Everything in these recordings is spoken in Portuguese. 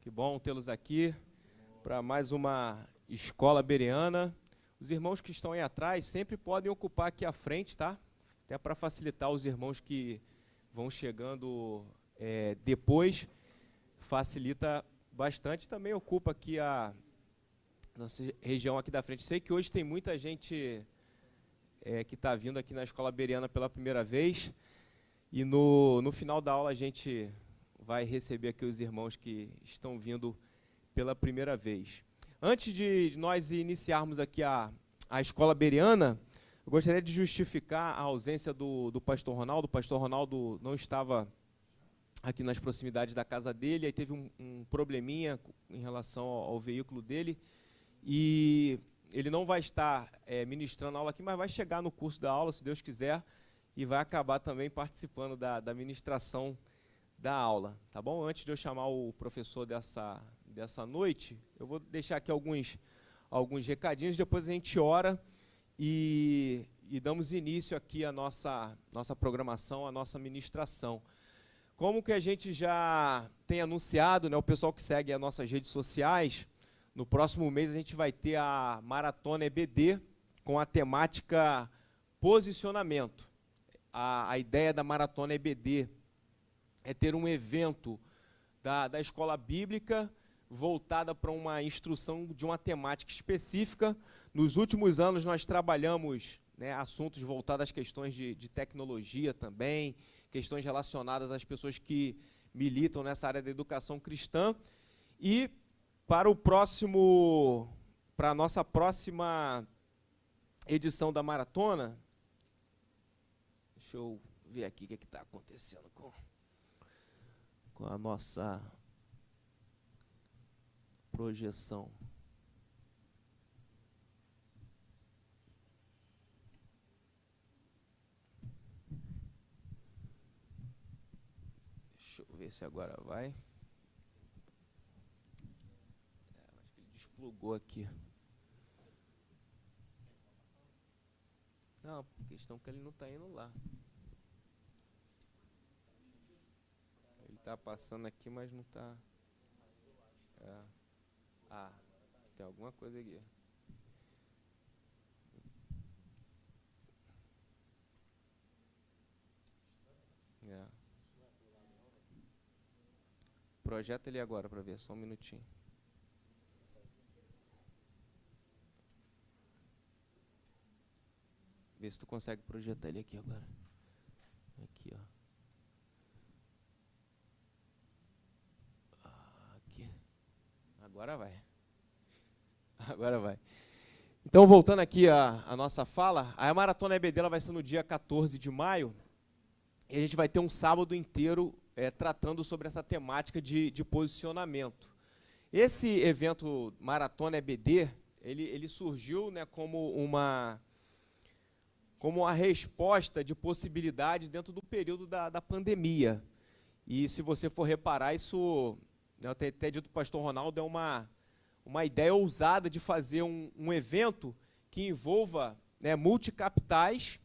Que bom tê-los aqui para mais uma escola bereana. Os irmãos que estão aí atrás sempre podem ocupar aqui à frente, tá? Até para facilitar os irmãos que vão chegando depois, facilita bastante. Também ocupa aqui a nossa região aqui da frente. Sei que hoje tem muita gente que está vindo aqui na escola bereana pela primeira vez. E no final da aula a gente vai receber aqui os irmãos que estão vindo pela primeira vez. Antes de nós iniciarmos aqui a escola bereana, eu gostaria de justificar a ausência do pastor Ronaldo. O pastor Ronaldo não estava aqui nas proximidades da casa dele, aí teve um probleminha em relação ao veículo dele, e ele não vai estar ministrando a aula aqui, mas vai chegar no curso da aula, se Deus quiser, e vai acabar também participando da ministração da aula, tá bom? Antes de eu chamar o professor dessa noite, eu vou deixar aqui alguns recadinhos, depois a gente ora e damos início aqui à nossa programação, à nossa ministração. Como que a gente já tem anunciado, né, o pessoal que segue as nossas redes sociais, no próximo mês a gente vai ter a Maratona EBD com a temática posicionamento. A ideia da Maratona EBD é ter um evento da escola bíblica voltada para uma instrução de uma temática específica. Nos últimos anos nós trabalhamos, né, assuntos voltados às questões de tecnologia também, questões relacionadas às pessoas que militam nessa área da educação cristã. E para a nossa próxima edição da maratona, deixa eu ver aqui o que está acontecendo com a nossa projeção. Deixa eu ver se agora vai. Acho que ele desplugou aqui. Não, a questão é que ele não está indo lá. Ele está passando aqui, mas não está. Tem alguma coisa aqui. Projeta ele agora para ver, só um minutinho. Vê se tu consegue projetar ele aqui agora. Aqui, ó. Aqui. Agora vai. Agora vai. Então, voltando aqui a nossa fala, a Maratona EBD ela vai ser no dia 14 de maio, e a gente vai ter um sábado inteiro tratando sobre essa temática de posicionamento. Esse evento Maratona EBD, ele surgiu, né, como uma resposta de possibilidade dentro do período da pandemia. E se você for reparar, isso, eu até dito para o pastor Ronaldo, é uma ideia ousada de fazer um evento que envolva, né, multicapitais,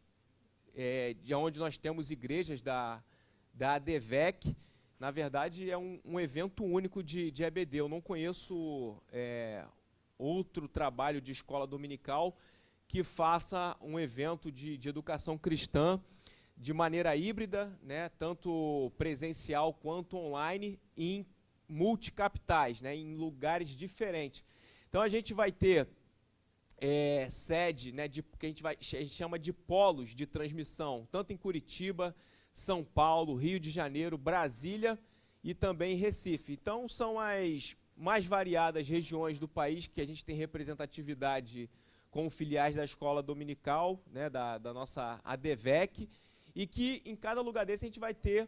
de onde nós temos igrejas da ADVEC. Na verdade, é um evento único de EBD. Eu não conheço outro trabalho de escola dominical que faça um evento de educação cristã de maneira híbrida, né, tanto presencial quanto online, em multicapitais, né, em lugares diferentes. Então a gente vai ter sede, né, que a gente chama de polos de transmissão, tanto em Curitiba, São Paulo, Rio de Janeiro, Brasília e também Recife. Então são as mais variadas regiões do país que a gente tem representatividade com filiais da escola dominical, né, da nossa ADVEC, e que em cada lugar desse a gente vai ter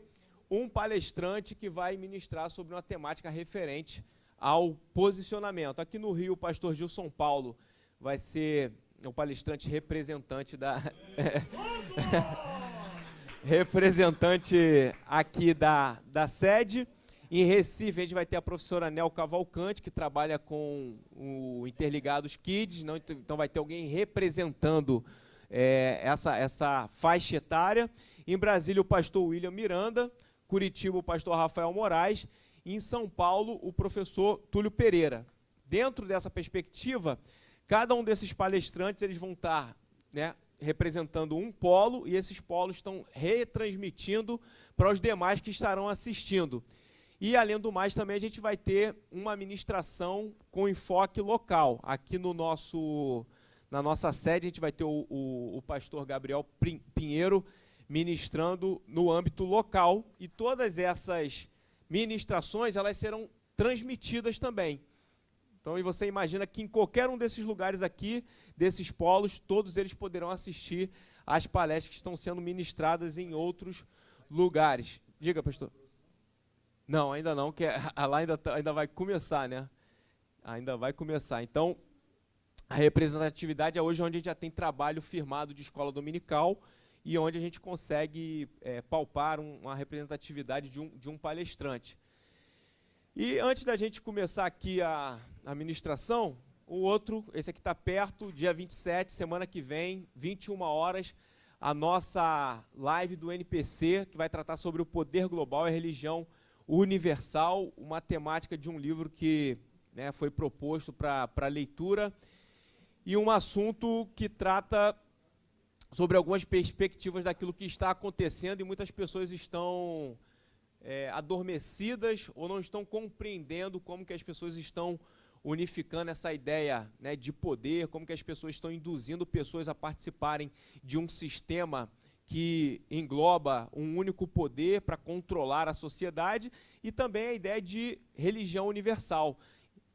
um palestrante que vai ministrar sobre uma temática referente ao posicionamento. Aqui no Rio, o pastor Gilson Paulo vai ser o palestrante representante representante aqui da sede. Em Recife, a gente vai ter a professora Nel Cavalcante, que trabalha com o Interligados Kids, então vai ter alguém representando essa faixa etária. Em Brasília, o pastor William Miranda, Curitiba, o pastor Rafael Moraes, e em São Paulo, o professor Túlio Pereira. Dentro dessa perspectiva, cada um desses palestrantes eles vão estar, né, representando um polo, e esses polos estão retransmitindo para os demais que estarão assistindo. E, além do mais, também a gente vai ter uma ministração com enfoque local. Aqui na nossa sede, a gente vai ter o pastor Gabriel Pinheiro ministrando no âmbito local, e todas essas ministrações elas serão transmitidas também. Então, e você imagina que em qualquer um desses lugares aqui, desses polos, todos eles poderão assistir às palestras que estão sendo ministradas em outros lugares. Diga, pastor. Não, ainda não, que lá ainda vai começar, né? Ainda vai começar. Então, a representatividade é hoje onde a gente já tem trabalho firmado de escola dominical e onde a gente consegue palpar uma representatividade de um palestrante. E antes da gente começar aqui a ministração, esse aqui está perto, dia 27, semana que vem, 21 horas, a nossa live do NPC, que vai tratar sobre o poder global e a religião universal, uma temática de um livro que, né, foi proposto para leitura, e um assunto que trata sobre algumas perspectivas daquilo que está acontecendo, e muitas pessoas estão adormecidas ou não estão compreendendo como que as pessoas estão unificando essa ideia, né, de poder, como que as pessoas estão induzindo pessoas a participarem de um sistema que engloba um único poder para controlar a sociedade, e também a ideia de religião universal.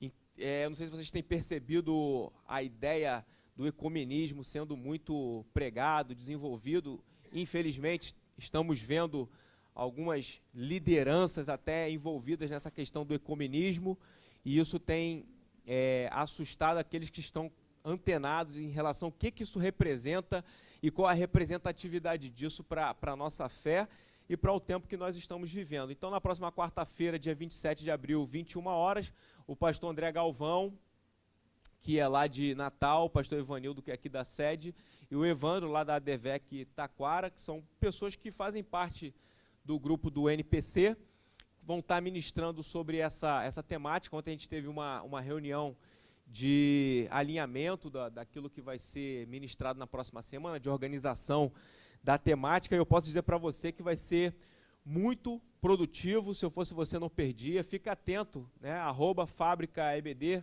Não sei se vocês têm percebido a ideia do ecumenismo sendo muito pregado, desenvolvido. Infelizmente, estamos vendo algumas lideranças até envolvidas nessa questão do ecumenismo, e isso tem assustado aqueles que estão antenados em relação ao que isso representa e qual a representatividade disso para a nossa fé e para o tempo que nós estamos vivendo. Então, na próxima quarta-feira, dia 27 de abril, 21 horas, o pastor André Galvão, que é lá de Natal, o pastor Evanildo, que é aqui da sede, e o Evandro, lá da ADVEC Taquara, que são pessoas que fazem parte do grupo do NPC, vão estar ministrando sobre essa temática. Ontem a gente teve uma reunião de alinhamento daquilo que vai ser ministrado na próxima semana, de organização da temática, e eu posso dizer para você que vai ser muito produtivo. Se eu fosse você, não perdia. Fica atento, né, @FábricaEBD,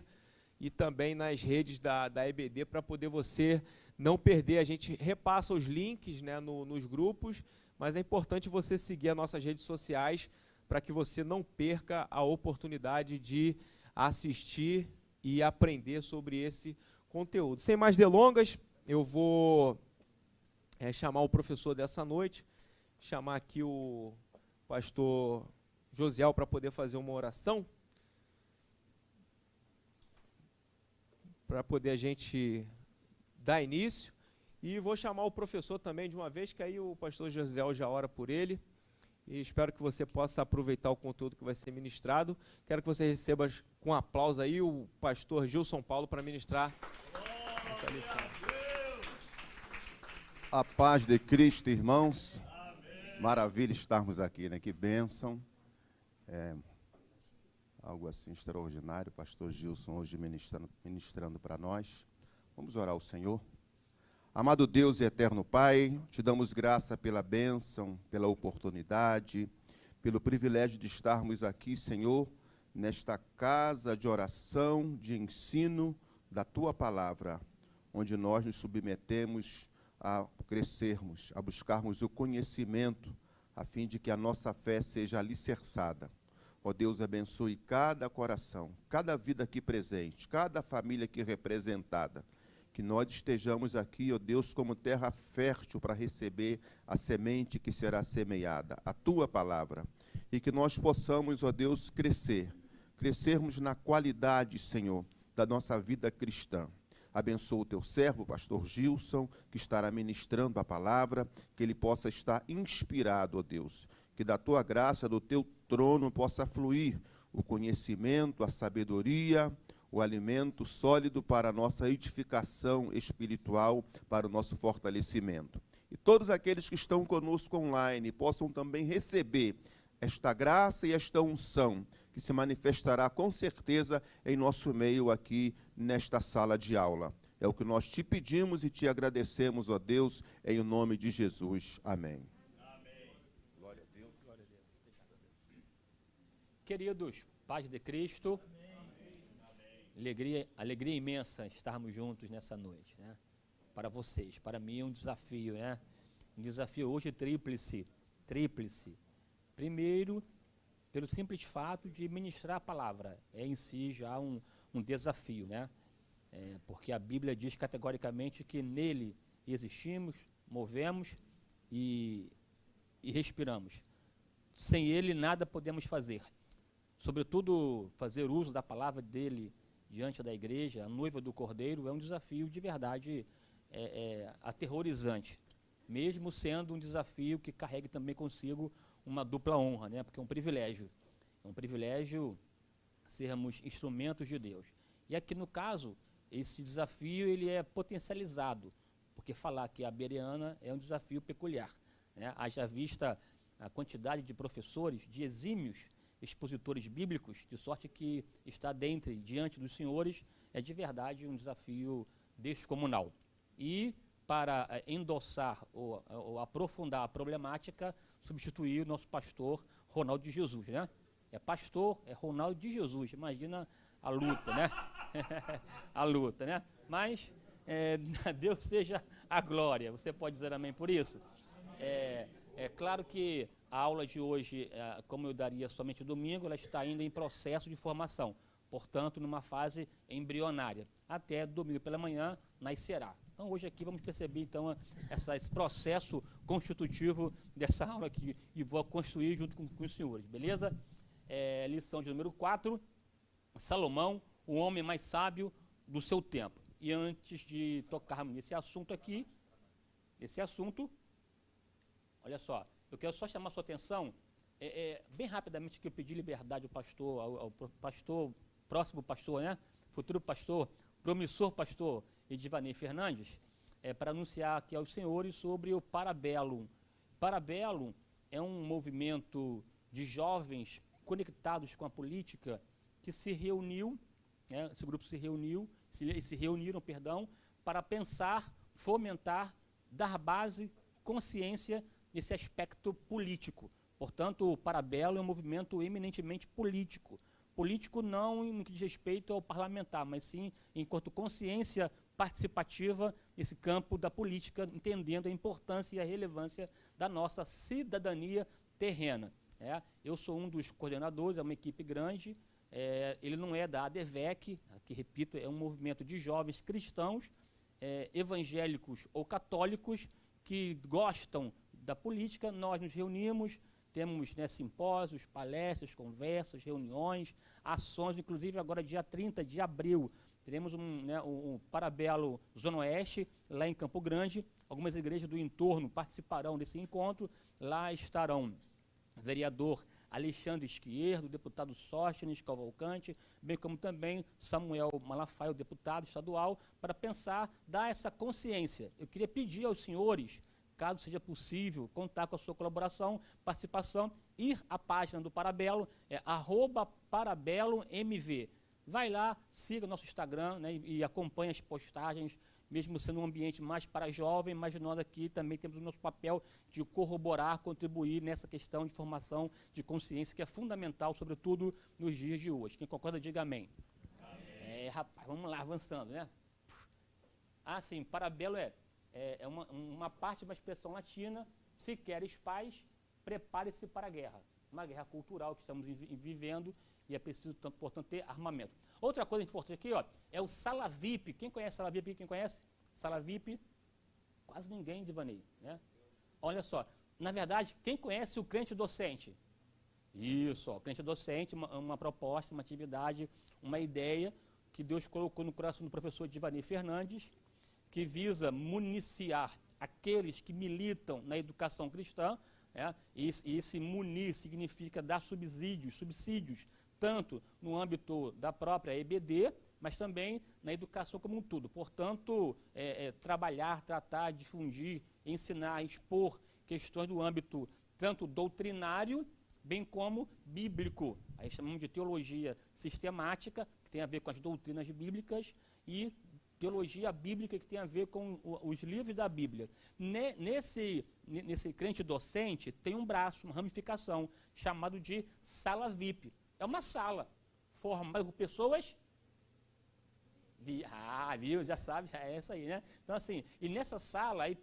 e também nas redes da EBD, para poder você não perder. A gente repassa os links, né, nos grupos, mas é importante você seguir as nossas redes sociais para que você não perca a oportunidade de assistir e aprender sobre esse conteúdo. Sem mais delongas, eu vou chamar o professor dessa noite, chamar aqui o pastor Josiel para poder fazer uma oração, para poder a gente dar início, e vou chamar o professor também de uma vez, que aí o pastor Josiel já ora por ele, e espero que você possa aproveitar o conteúdo que vai ser ministrado. Quero que você receba com aplauso aí o pastor Gilson Paulo para ministrar essa lição. A paz de Cristo, irmãos. Amém. Maravilha estarmos aqui, né? Que bênção. Algo assim extraordinário, pastor Gilson hoje ministrando para nós. Vamos orar ao Senhor. Amado Deus e eterno Pai, te damos graça pela bênção, pela oportunidade, pelo privilégio de estarmos aqui, Senhor, nesta casa de oração, de ensino da Tua Palavra, onde nós nos submetemos a crescermos, a buscarmos o conhecimento, a fim de que a nossa fé seja alicerçada. Ó Deus, abençoe cada coração, cada vida aqui presente, cada família aqui representada, que nós estejamos aqui, ó Deus, como terra fértil para receber a semente que será semeada, a Tua Palavra, e que nós possamos, ó Deus, crescermos na qualidade, Senhor, da nossa vida cristã. Abençoa o Teu servo, o pastor Gilson, que estará ministrando a palavra, que ele possa estar inspirado, ó Deus, que da Tua graça, do Teu trono, possa fluir o conhecimento, a sabedoria, o alimento sólido para a nossa edificação espiritual, para o nosso fortalecimento. E todos aqueles que estão conosco online possam também receber esta graça e esta unção, que que se manifestará com certeza em nosso meio aqui nesta sala de aula. É o que nós te pedimos e te agradecemos, ó Deus, em nome de Jesus. Amém. Amém. Glória a Deus. Glória a Deus. Queridos, paz de Cristo. Alegria imensa estarmos juntos nessa noite, né? Para vocês, para mim é um desafio, né? Um desafio hoje tríplice. Primeiro, pelo simples fato de ministrar a palavra, é em si já um desafio, né? Porque a Bíblia diz categoricamente que nele existimos, movemos e respiramos. Sem ele nada podemos fazer. Sobretudo, fazer uso da palavra dele diante da igreja, a noiva do Cordeiro, é um desafio de verdade aterrorizante, mesmo sendo um desafio que carregue também consigo uma dupla honra, né? Porque é um privilégio sermos instrumentos de Deus. E aqui no caso, esse desafio ele é potencializado, porque falar que a Bereana é um desafio peculiar, né? Haja vista a quantidade de professores, de exímios expositores bíblicos, de sorte que está diante dos senhores, é de verdade um desafio descomunal. E para endossar ou aprofundar a problemática, substituir o nosso pastor Ronaldo de Jesus, né? É pastor, é Ronaldo de Jesus, imagina a luta, né? A luta, né? Mas a Deus seja a glória, você pode dizer amém por isso? É claro que a aula de hoje, como eu daria somente domingo, ela está ainda em processo de formação, portanto, numa fase embrionária. Até domingo pela manhã nascerá. Então, hoje aqui vamos perceber, então, esse processo constitutivo dessa aula aqui, e vou construir junto com os senhores, beleza? Lição de número 4, Salomão, o homem mais sábio do seu tempo. E antes de tocarmos nesse assunto aqui, olha só, eu quero só chamar a sua atenção, bem rapidamente, que eu pedi liberdade ao pastor, ao pastor, próximo pastor, né? Futuro pastor, promissor pastor Edivanei Fernandes, para anunciar aqui aos senhores sobre o Parabellum. Parabellum é um movimento de jovens conectados com a política que se reuniu, né? Esse grupo se reuniram, para pensar, fomentar, dar base, consciência nesse aspecto político. Portanto, o Parabellum é um movimento eminentemente político. Político não no que diz respeito ao parlamentar, mas sim enquanto consciência participativa nesse campo da política, entendendo a importância e a relevância da nossa cidadania terrena. Eu sou um dos coordenadores, é uma equipe grande, ele não é da ADVEC, que, repito, é um movimento de jovens cristãos, evangélicos ou católicos, que gostam da política. Nós nos reunimos, temos, né, simpósios, palestras, conversas, reuniões, ações, inclusive agora dia 30 de abril, teremos um Parabellum Zona Oeste, lá em Campo Grande. Algumas igrejas do entorno participarão desse encontro. Lá estarão o vereador Alexandre Esquerdo, deputado Sóstenes Cavalcante, bem como também Samuel Malafaia, o deputado estadual, para pensar, dar essa consciência. Eu queria pedir aos senhores, caso seja possível, contar com a sua colaboração, participação, ir à página do Parabellum, @ParabellumMV. Vai lá, siga nosso Instagram, né, e acompanhe as postagens, mesmo sendo um ambiente mais para jovem, mas nós aqui também temos o nosso papel de corroborar, contribuir nessa questão de formação de consciência, que é fundamental, sobretudo nos dias de hoje. Quem concorda, diga amém. Amém. Rapaz, vamos lá, avançando, né? Sim, Parabellum é uma parte de uma expressão latina: se queres paz, prepare-se para a guerra. Uma guerra cultural que estamos vivendo, e é preciso, portanto, ter armamento. Outra coisa importante aqui, é o Sala VIP. Quem conhece Sala VIP? Quem conhece? Sala VIP? Quase ninguém, Divanei, né? Olha só, na verdade, quem conhece o crente docente? Isso, o crente docente, uma proposta, uma atividade, uma ideia que Deus colocou no coração do professor Divanei Fernandes, que visa municiar aqueles que militam na educação cristã, e esse munir significa dar subsídios, tanto no âmbito da própria EBD, mas também na educação como um todo. Portanto, trabalhar, tratar, difundir, ensinar, expor questões do âmbito tanto doutrinário bem como bíblico. Aí chamamos de teologia sistemática, que tem a ver com as doutrinas bíblicas, e teologia bíblica, que tem a ver com os livros da Bíblia. Nesse crente docente, tem um braço, uma ramificação, chamado de sala VIP. É uma sala formada por pessoas... viu? Já sabe, já é isso aí, né? Então, assim, e nessa sala aí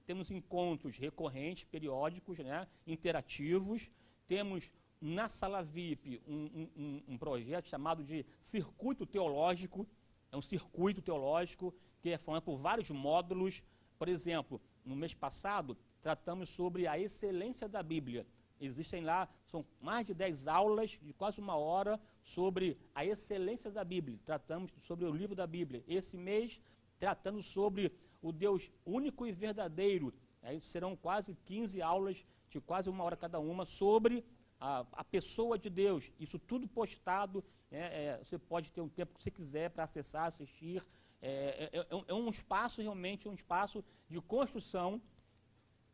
temos encontros recorrentes, periódicos, né? Interativos. Temos na sala VIP um projeto chamado de Circuito Teológico. É um circuito teológico que é formado por vários módulos. Por exemplo, no mês passado, tratamos sobre a excelência da Bíblia. Existem lá, são mais de 10 aulas, de quase 1 hora, sobre a excelência da Bíblia. Tratamos sobre o livro da Bíblia. Esse mês, tratando sobre o Deus único e verdadeiro. Aí serão quase 15 aulas, de quase 1 hora cada uma, sobre a pessoa de Deus. Isso tudo postado, você pode ter um tempo que você quiser para acessar, assistir. É um espaço, realmente, um espaço de construção,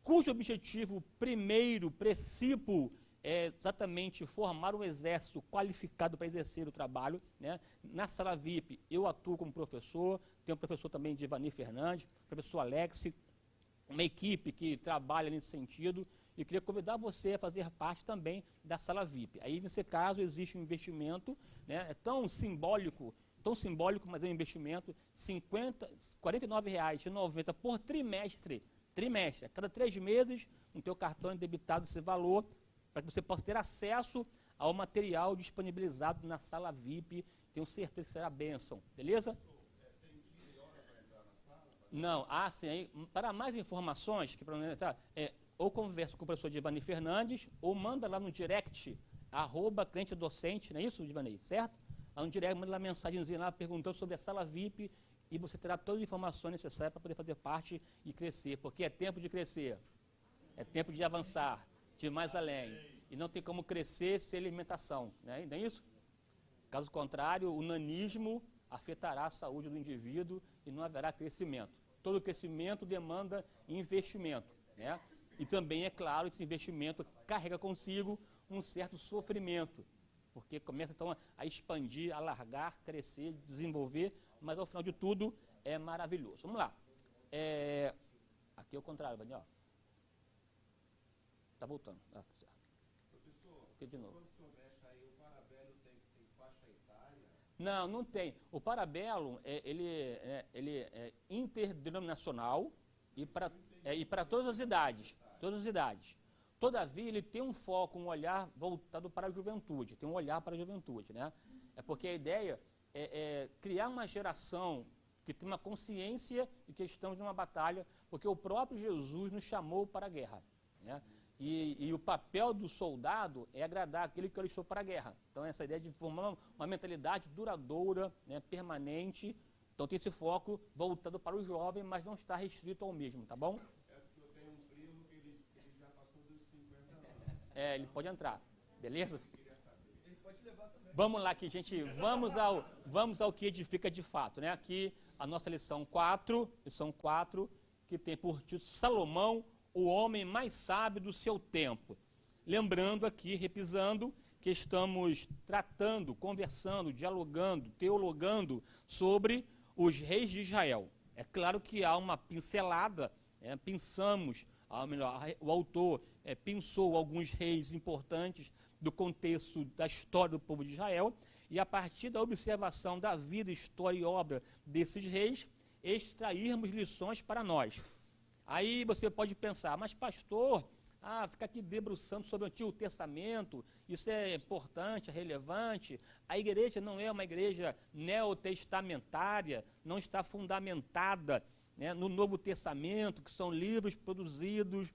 cujo objetivo primeiro, princípio, é exatamente formar um exército qualificado para exercer o trabalho, né? Na sala VIP, eu atuo como professor, tem um professor também, Divani Fernandes, professor Alex, uma equipe que trabalha nesse sentido, e queria convidar você a fazer parte também da sala VIP. Aí, nesse caso, existe um investimento, né? É tão simbólico, mas é um investimento, R$ 49,90 por trimestre. A cada 3 meses, no teu cartão é debitado esse valor, para que você possa ter acesso ao material disponibilizado na sala VIP. Tenho certeza que será bênção, beleza? Tem dia e hora para entrar na sala? Não, sim. Aí, para mais informações, ou conversa com o professor Divani Fernandes, ou manda lá no direct, @crentedocente, não é isso, Divani? Certo? Lá no direct, manda lá uma mensagenzinha lá, perguntando sobre a sala VIP, e você terá todas as informações necessárias para poder fazer parte e crescer, porque é tempo de crescer, é tempo de avançar, de ir mais além, e não tem como crescer sem alimentação, né? Não é isso? Caso contrário, o nanismo afetará a saúde do indivíduo e não haverá crescimento. Todo crescimento demanda investimento, né? E também, é claro, esse investimento carrega consigo um certo sofrimento, porque começa então a expandir, alargar, crescer, desenvolver, mas ao final de tudo é maravilhoso. Vamos lá. Aqui é o contrário, Daniel. Está voltando. Tá certo. Professor, aqui de novo. quando o senhor mexe aí, o Parabellum tem faixa etária? Não, não tem. O Parabellum, ele é interdenominacional e para todas as idades. Todas as idades. Todavia, ele tem um foco, um olhar voltado para a juventude. Tem um olhar para a juventude, né? É porque a ideia é criar uma geração que tem uma consciência de que estamos numa batalha, porque o próprio Jesus nos chamou para a guerra, né? E o papel do soldado é agradar aquele que alistou para a guerra. Então, essa ideia de formar uma mentalidade duradoura, né, permanente. Então, tem esse foco voltado para o jovem, mas não está restrito ao mesmo, tá bom? É porque eu tenho um primo que ele já passou dos 50 anos. Ele pode entrar, beleza? Ele pode levar também. Vamos lá, que gente, vamos ao que edifica de fato, né? Aqui, a nossa lição 4, que tem por título Salomão, o homem mais sábio do seu tempo. Lembrando aqui, repisando, que estamos tratando, conversando, dialogando, teologando sobre os reis de Israel. É claro que há uma pincelada, o autor pensou alguns reis importantes do contexto da história do povo de Israel, e a partir da observação da vida, história e obra desses reis, extrairmos lições para nós. Aí você pode pensar, mas pastor, ficar aqui debruçando sobre o Antigo Testamento, isso é importante, é relevante. A igreja não é uma igreja neotestamentária, não está fundamentada, né, no Novo Testamento, que são livros produzidos,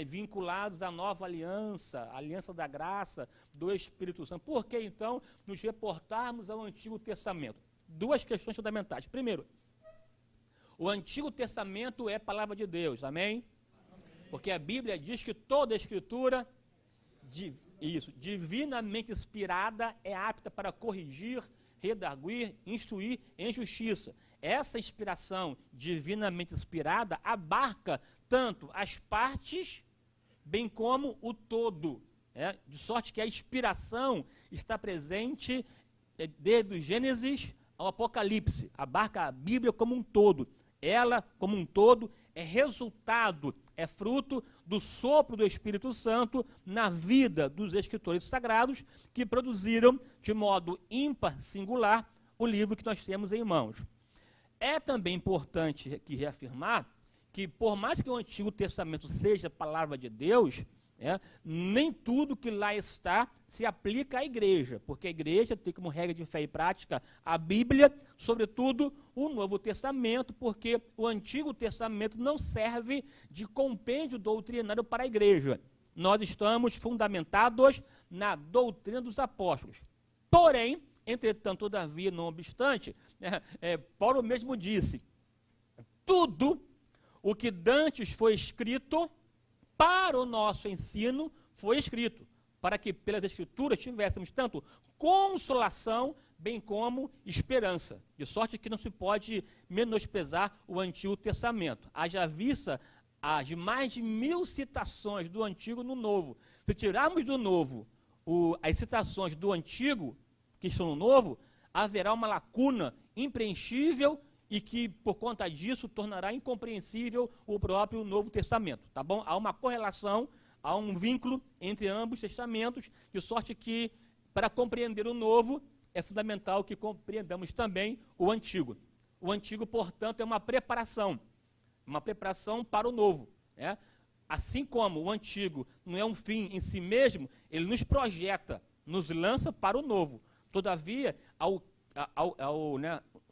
vinculados à nova aliança, a aliança da graça, do Espírito Santo. Por que, então, nos reportarmos ao Antigo Testamento? 2 questões fundamentais. Primeiro, o Antigo Testamento é palavra de Deus, amém? Porque a Bíblia diz que toda a Escritura, divinamente inspirada, é apta para corrigir, redarguir, instruir em justiça. Essa inspiração divinamente inspirada abarca tanto as partes, bem como o todo. de sorte que a inspiração está presente desde o Gênesis ao Apocalipse, abarca a Bíblia como um todo. Ela, como um todo, é resultado, é fruto do sopro do Espírito Santo na vida dos escritores sagrados que produziram, de modo ímpar, singular, o livro que nós temos em mãos. É também importante aqui reafirmar que, por mais que o Antigo Testamento seja a palavra de Deus, nem tudo que lá está se aplica à igreja, porque a igreja tem como regra de fé e prática a Bíblia, sobretudo o Novo Testamento, porque o Antigo Testamento não serve de compêndio doutrinário para a igreja. Nós estamos fundamentados na doutrina dos apóstolos. Porém, entretanto, todavia, não obstante, Paulo mesmo disse, tudo o que dantes foi escrito para o nosso ensino foi escrito, para que pelas Escrituras tivéssemos tanto consolação, bem como esperança. De sorte que não se pode menosprezar o Antigo Testamento. Haja vista as mais de 1000 citações do Antigo no Novo. Se tirarmos do Novo as citações do Antigo, que estão no Novo, haverá uma lacuna impreenchível e que, por conta disso, tornará incompreensível o próprio Novo Testamento, tá bom? Há uma correlação, há um vínculo entre ambos os testamentos, de sorte que, para compreender o Novo, é fundamental que compreendamos também o Antigo. O Antigo, portanto, é uma preparação para o Novo, Assim como o Antigo não é um fim em si mesmo, ele nos projeta, nos lança para o Novo. Todavia, ao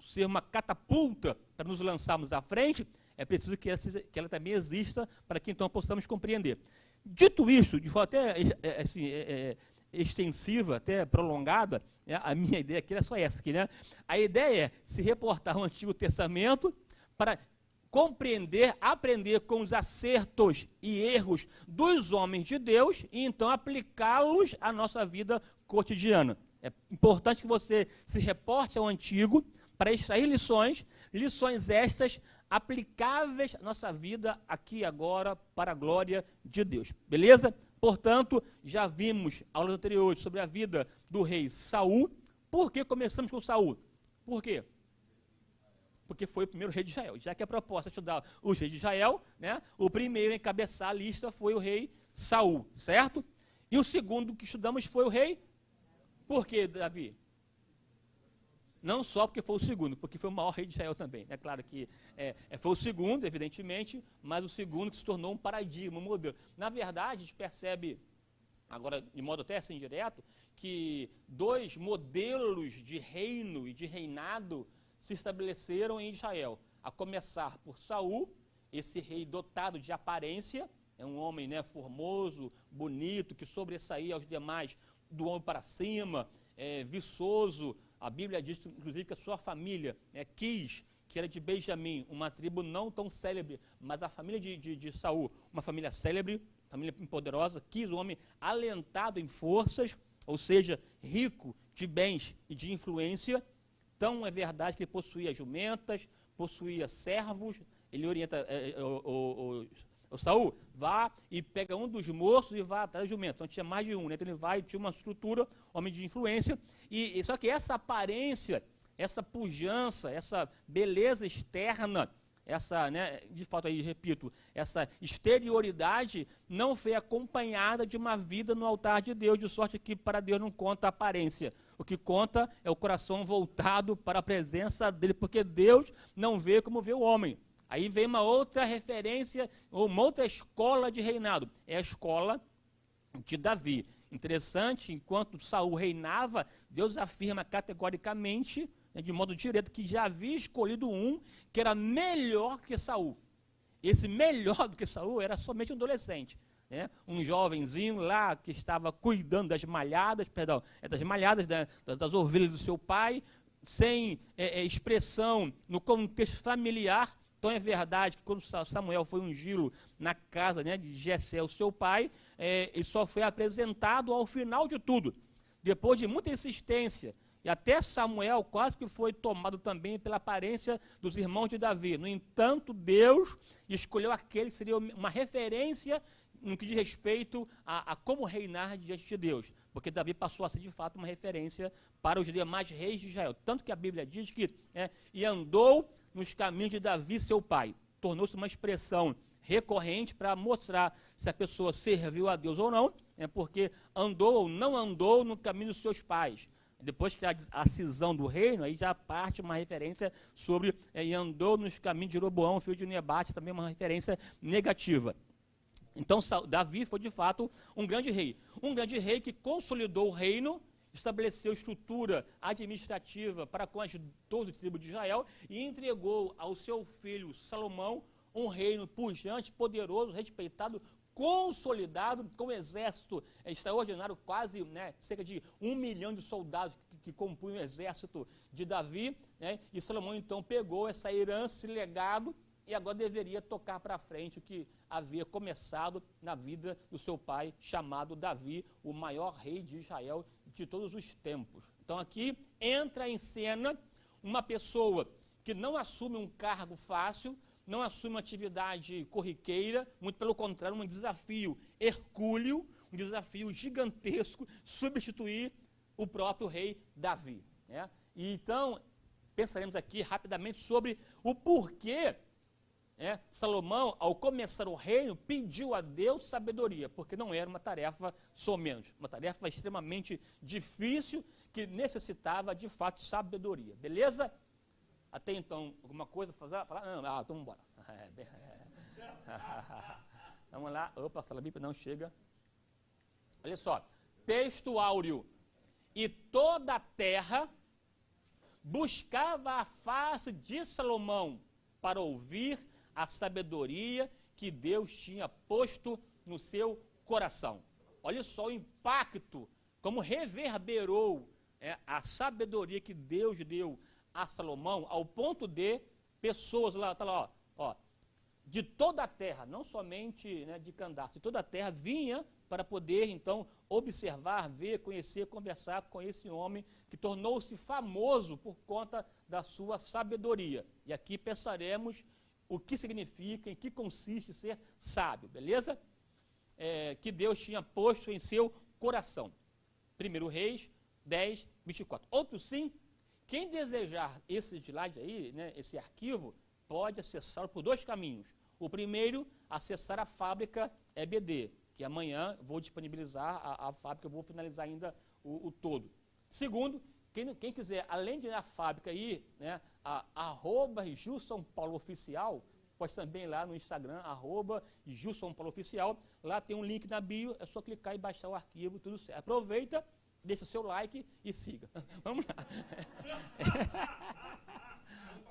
ser uma catapulta para nos lançarmos à frente, é preciso que ela também exista para que então possamos compreender. Dito isso, de forma até extensiva, até prolongada, a minha ideia aqui era só essa. Aqui, A ideia é se reportar ao Antigo Testamento para compreender, aprender com os acertos e erros dos homens de Deus e então aplicá-los à nossa vida cotidiana. É importante que você se reporte ao Antigo para extrair lições estas aplicáveis à nossa vida aqui e agora para a glória de Deus. Beleza? Portanto, já vimos aulas anteriores sobre a vida do rei Saul. Por que começamos com Saul? Por quê? Porque foi o primeiro rei de Israel. Já que a proposta é estudar os reis de Israel, o primeiro a encabeçar a lista foi o rei Saul, certo? E o segundo que estudamos foi o rei. Por quê, Davi? Não só porque foi o segundo, porque foi o maior rei de Israel também. É claro que foi o segundo, evidentemente, mas o segundo que se tornou um paradigma, um modelo. Na verdade, a gente percebe, agora de modo até assim indireto, que 2 modelos de reino e de reinado se estabeleceram em Israel. A começar por Saul, esse rei dotado de aparência, é um homem formoso, bonito, que sobressaía aos demais do ombro para cima, viçoso. A Bíblia diz, inclusive, que a sua família, Quis, que era de Benjamim, uma tribo não tão célebre, mas a família de Saul, uma família célebre, família poderosa, Quis, um homem alentado em forças, ou seja, rico de bens e de influência. Então, é verdade que ele possuía jumentas, possuía servos, ele orienta o Saul, vá e pega um dos moços e vá atrás do jumento. Então tinha mais de um, então ele vai, tinha uma estrutura, homem de influência, e só que essa aparência, essa pujança, essa beleza externa, essa, de fato aí, repito, essa exterioridade não foi acompanhada de uma vida no altar de Deus, de sorte que para Deus não conta a aparência. O que conta é o coração voltado para a presença dele, porque Deus não vê como vê o homem. Aí vem uma outra referência, uma outra escola de reinado. É a escola de Davi. Interessante, enquanto Saul reinava, Deus afirma categoricamente, de modo direto, que já havia escolhido um que era melhor que Saul. Esse melhor do que Saul era somente um adolescente. Um jovenzinho lá que estava cuidando das malhadas, das ovelhas do seu pai, sem expressão no contexto familiar. Então é verdade que quando Samuel foi ungí-lo na casa de Jessé, o seu pai, ele só foi apresentado ao final de tudo. Depois de muita insistência, e até Samuel quase que foi tomado também pela aparência dos irmãos de Davi. No entanto, Deus escolheu aquele que seria uma referência no que diz respeito a como reinar diante de Deus, porque Davi passou a ser de fato uma referência para os demais reis de Israel. Tanto que a Bíblia diz que e andou nos caminhos de Davi, seu pai. Tornou-se uma expressão recorrente para mostrar se a pessoa serviu a Deus ou não, porque andou ou não andou no caminho dos seus pais. Depois que a cisão do reino, aí já parte uma referência sobre e andou nos caminhos de Jeroboão, filho de Nebate, também uma referência negativa. Então, Davi foi, de fato, um grande rei que consolidou o reino, estabeleceu estrutura administrativa para com as 12 tribos de Israel e entregou ao seu filho Salomão um reino pujante, poderoso, respeitado, consolidado, com um exército extraordinário, quase cerca de 1 milhão de soldados que compunham o exército de Davi, e Salomão então pegou essa herança, esse legado, e agora deveria tocar para frente o que havia começado na vida do seu pai, chamado Davi, o maior rei de Israel de todos os tempos. Então aqui entra em cena uma pessoa que não assume um cargo fácil, não assume uma atividade corriqueira, muito pelo contrário, um desafio hercúleo, um desafio gigantesco, substituir o próprio rei Davi. E então, pensaremos aqui rapidamente sobre o porquê Salomão, ao começar o reino, pediu a Deus sabedoria, porque não era uma tarefa somente, uma tarefa extremamente difícil, que necessitava, de fato, sabedoria. Beleza? Até então, alguma coisa para falar? Não, então vamos embora. Vamos lá. Opa, a Bíblia não chega. Olha só. Texto áureo. E toda a terra buscava a face de Salomão para ouvir a sabedoria que Deus tinha posto no seu coração. Olha só o impacto, como reverberou a sabedoria que Deus deu a Salomão, ao ponto de pessoas lá, tá lá, ó, de toda a terra, não somente de Candace, de toda a terra, vinha para poder, então, observar, ver, conhecer, conversar com esse homem que tornou-se famoso por conta da sua sabedoria. E aqui pensaremos o que significa, em que consiste ser sábio, beleza? Que Deus tinha posto em seu coração. 1 Reis 10, 24. Outro sim, quem desejar esse slide aí, esse arquivo, pode acessá-lo por 2 caminhos. O primeiro, acessar a fábrica EBD, que amanhã vou disponibilizar a fábrica, eu vou finalizar ainda o todo. Segundo, quem quiser, além de ir na fábrica ir, @Gilson Paulo Oficial, pode também ir lá no Instagram, @Gilson Paulo Oficial, lá tem um link na bio, é só clicar e baixar o arquivo, tudo certo. Aproveita, deixa o seu like e siga. Vamos lá.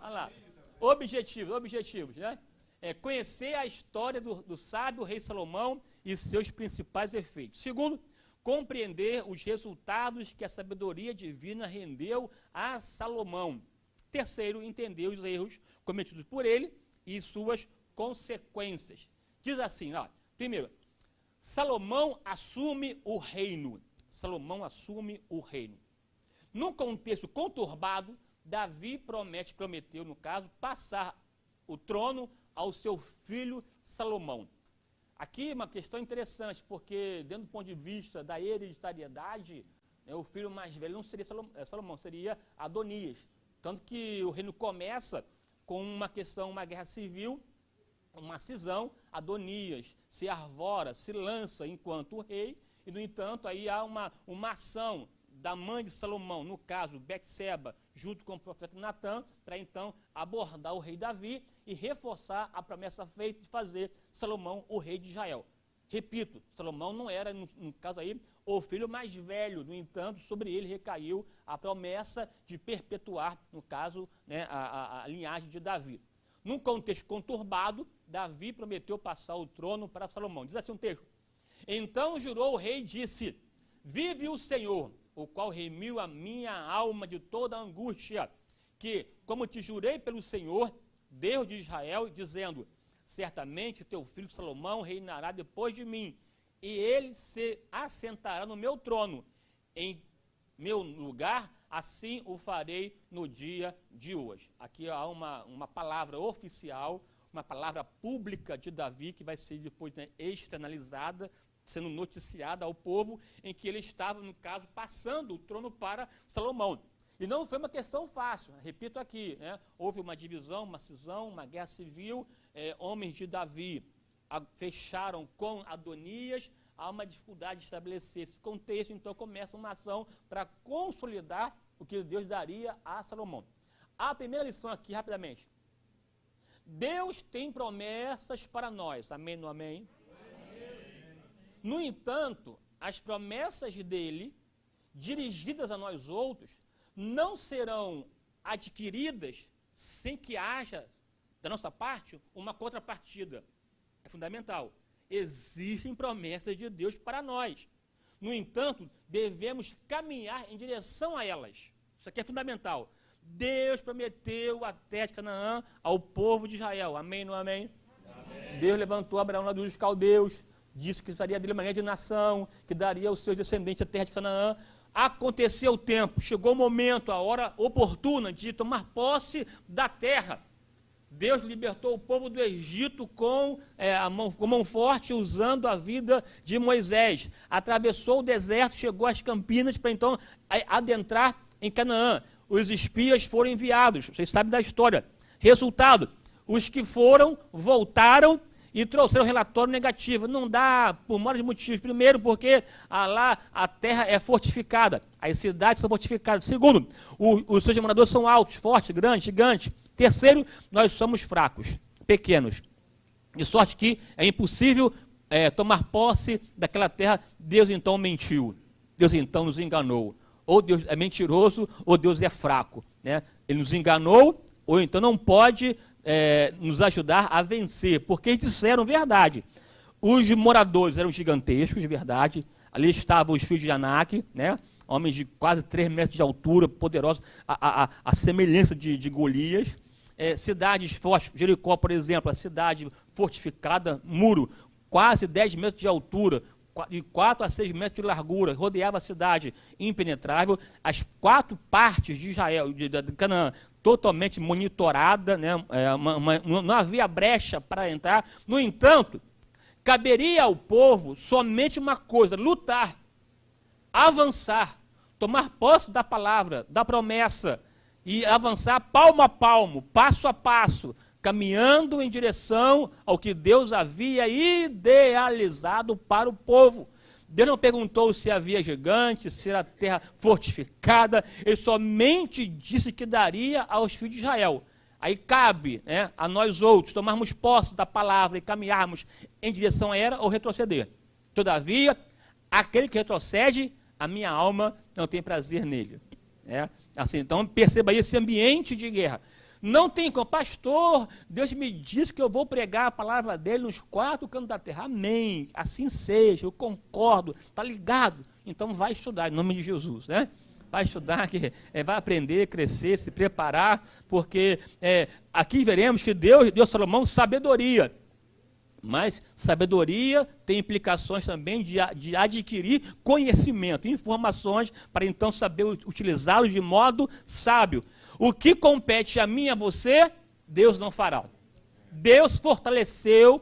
Olha lá. Objetivos, conhecer a história do sábio rei Salomão e seus principais efeitos. Segundo, compreender os resultados que a sabedoria divina rendeu a Salomão. Terceiro, entender os erros cometidos por ele e suas consequências. Diz assim, primeiro, Salomão assume o reino. Num contexto conturbado, Davi prometeu, no caso, passar o trono ao seu filho Salomão. Aqui uma questão interessante, porque dentro do ponto de vista da hereditariedade, o filho mais velho não seria Salomão, seria Adonias. Tanto que o reino começa com uma guerra civil, uma cisão, Adonias se arvora, se lança enquanto rei, e no entanto aí há uma ação da mãe de Salomão, no caso Betseba, junto com o profeta Natã, para então abordar o rei Davi e reforçar a promessa feita de fazer Salomão o rei de Israel. Repito, Salomão não era, no caso aí, o filho mais velho, no entanto, sobre ele recaiu a promessa de perpetuar, no caso, a linhagem de Davi. Num contexto conturbado, Davi prometeu passar o trono para Salomão. Diz assim um texto: então jurou o rei e disse: vive o Senhor, o qual remiu a minha alma de toda angústia, que, como te jurei pelo Senhor, Deus de Israel, dizendo: certamente teu filho Salomão reinará depois de mim, e ele se assentará no meu trono, em meu lugar, assim o farei no dia de hoje. Aqui há uma palavra oficial, uma palavra pública de Davi, que vai ser depois, né, externalizada, sendo noticiada ao povo, em que ele estava, no caso, passando o trono para Salomão. E não foi uma questão fácil, repito aqui, né? Houve uma divisão, uma cisão, uma guerra civil, homens de Davi fecharam com Adonias, há uma dificuldade de estabelecer esse contexto, então começa uma ação para consolidar o que Deus daria a Salomão. A primeira lição aqui, rapidamente. Deus tem promessas para nós, amém ou não amém? No entanto, as promessas dele, dirigidas a nós outros, não serão adquiridas sem que haja, da nossa parte, uma contrapartida. É fundamental. Existem promessas de Deus para nós. No entanto, devemos caminhar em direção a elas. Isso aqui é fundamental. Deus prometeu a terra de Canaã ao povo de Israel. Amém ou não amém? Amém. Deus levantou Abraão lá dos caldeus, disse que daria dele uma grande nação, que daria aos seus descendentes a terra de Canaã. Aconteceu o tempo, chegou o momento, a hora oportuna de tomar posse da terra. Deus libertou o povo do Egito com mão forte, usando a vida de Moisés. Atravessou o deserto, chegou às Campinas para então adentrar em Canaã. Os espias foram enviados, vocês sabem da história. Resultado, os que foram, voltaram e trouxeram relatório negativo. Não dá, por vários motivos. Primeiro, porque lá a terra é fortificada, as cidades são fortificadas. Segundo, os seus moradores são altos, fortes, grandes, gigantes. Terceiro, nós somos fracos, pequenos. De sorte que é impossível tomar posse daquela terra. Deus então mentiu, Deus então nos enganou. Ou Deus é mentiroso, ou Deus é fraco, né? Ele nos enganou, ou então não pode nos ajudar a vencer, porque eles disseram verdade. Os moradores eram gigantescos, de verdade. Ali estavam os filhos de Anak, né? Homens de quase 3 metros de altura, poderosos, a semelhança de Golias. Cidades fortes, Jericó, por exemplo, a cidade fortificada, muro, quase 10 metros de altura, de 4 a 6 metros de largura, rodeava a cidade impenetrável. As 4 partes de Israel, de Canaã, totalmente monitorada, né? Não havia brecha para entrar. No entanto, caberia ao povo somente uma coisa: lutar, avançar, tomar posse da palavra, da promessa, e avançar palmo a palmo, passo a passo, caminhando em direção ao que Deus havia idealizado para o povo. Deus não perguntou se havia gigantes, se era terra fortificada, ele somente disse que daria aos filhos de Israel. Aí cabe, né, a nós outros tomarmos posse da palavra e caminharmos em direção a ela ou retroceder. Todavia, aquele que retrocede, a minha alma não tem prazer nele. Assim, então perceba aí esse ambiente de guerra. Não tem como, pastor, Deus me disse que eu vou pregar a palavra dele nos 4 cantos da terra. Amém, assim seja, eu concordo, está ligado. Então vai estudar, em nome de Jesus, né? Vai estudar, vai aprender, crescer, se preparar, porque aqui veremos que Deus deu a Salomão sabedoria. Mas sabedoria tem implicações também de adquirir conhecimento, informações, para então saber utilizá-los de modo sábio. O que compete a mim e a você, Deus não fará. Deus fortaleceu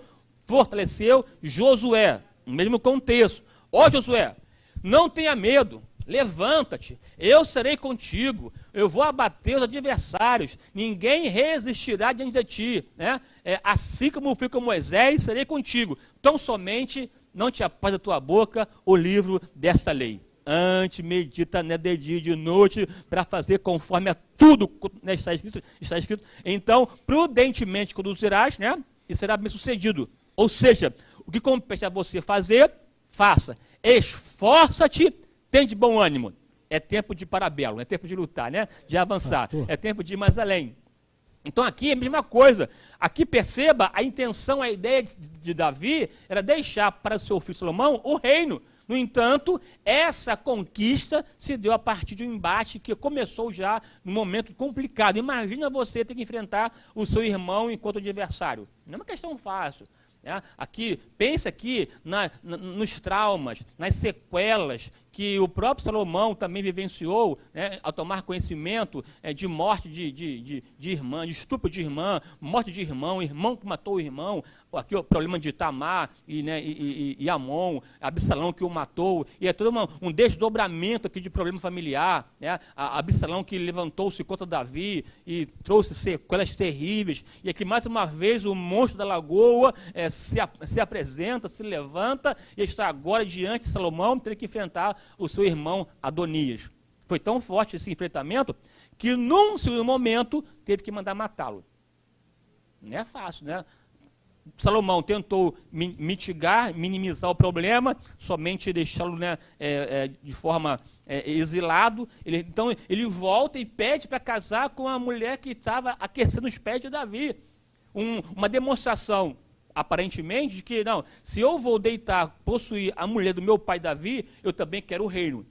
Josué, no mesmo contexto. Ó Josué, não tenha medo, levanta-te, eu serei contigo, eu vou abater os adversários, ninguém resistirá diante de ti, né? Assim como fui com Moisés, serei contigo. Tão somente não te apague da tua boca o livro desta lei. Antes medita de dia e de noite, para fazer conforme a tudo, né, está escrito. Então, prudentemente conduzirás, né, e será bem sucedido. Ou seja, o que compete a você fazer, faça. Esforça-te, tem de bom ânimo. É tempo de parabelo, é tempo de lutar, né, de avançar. Pastor. É tempo de ir mais além. Então aqui é a mesma coisa. Aqui perceba, a intenção, a ideia de Davi era deixar para o seu filho Salomão o reino. No entanto, essa conquista se deu a partir de um embate que começou já num momento complicado. Imagina você ter que enfrentar o seu irmão enquanto adversário. Não é uma questão fácil. Aqui, pensa aqui nos traumas, nas sequelas que o próprio Salomão também vivenciou, né, ao tomar conhecimento de morte de irmã, de estupro de irmã, morte de irmão que matou o irmão, aqui o problema de Tamar e Amon, Absalão que o matou, e é todo um desdobramento aqui de problema familiar, né? Absalão que levantou-se contra Davi e trouxe sequelas terríveis, e aqui mais uma vez o monstro da lagoa se apresenta, se levanta, e está agora diante de Salomão, tendo que enfrentar o seu irmão Adonias. Foi tão forte esse enfrentamento, que num segundo momento teve que mandar matá-lo. Não é fácil, né? Salomão tentou minimizar o problema, somente deixá-lo, né, de forma exilado. Então ele volta e pede para casar com a mulher que estava aquecendo os pés de Davi. Uma demonstração, aparentemente, de que, não, se eu vou possuir a mulher do meu pai Davi, eu também quero o reino.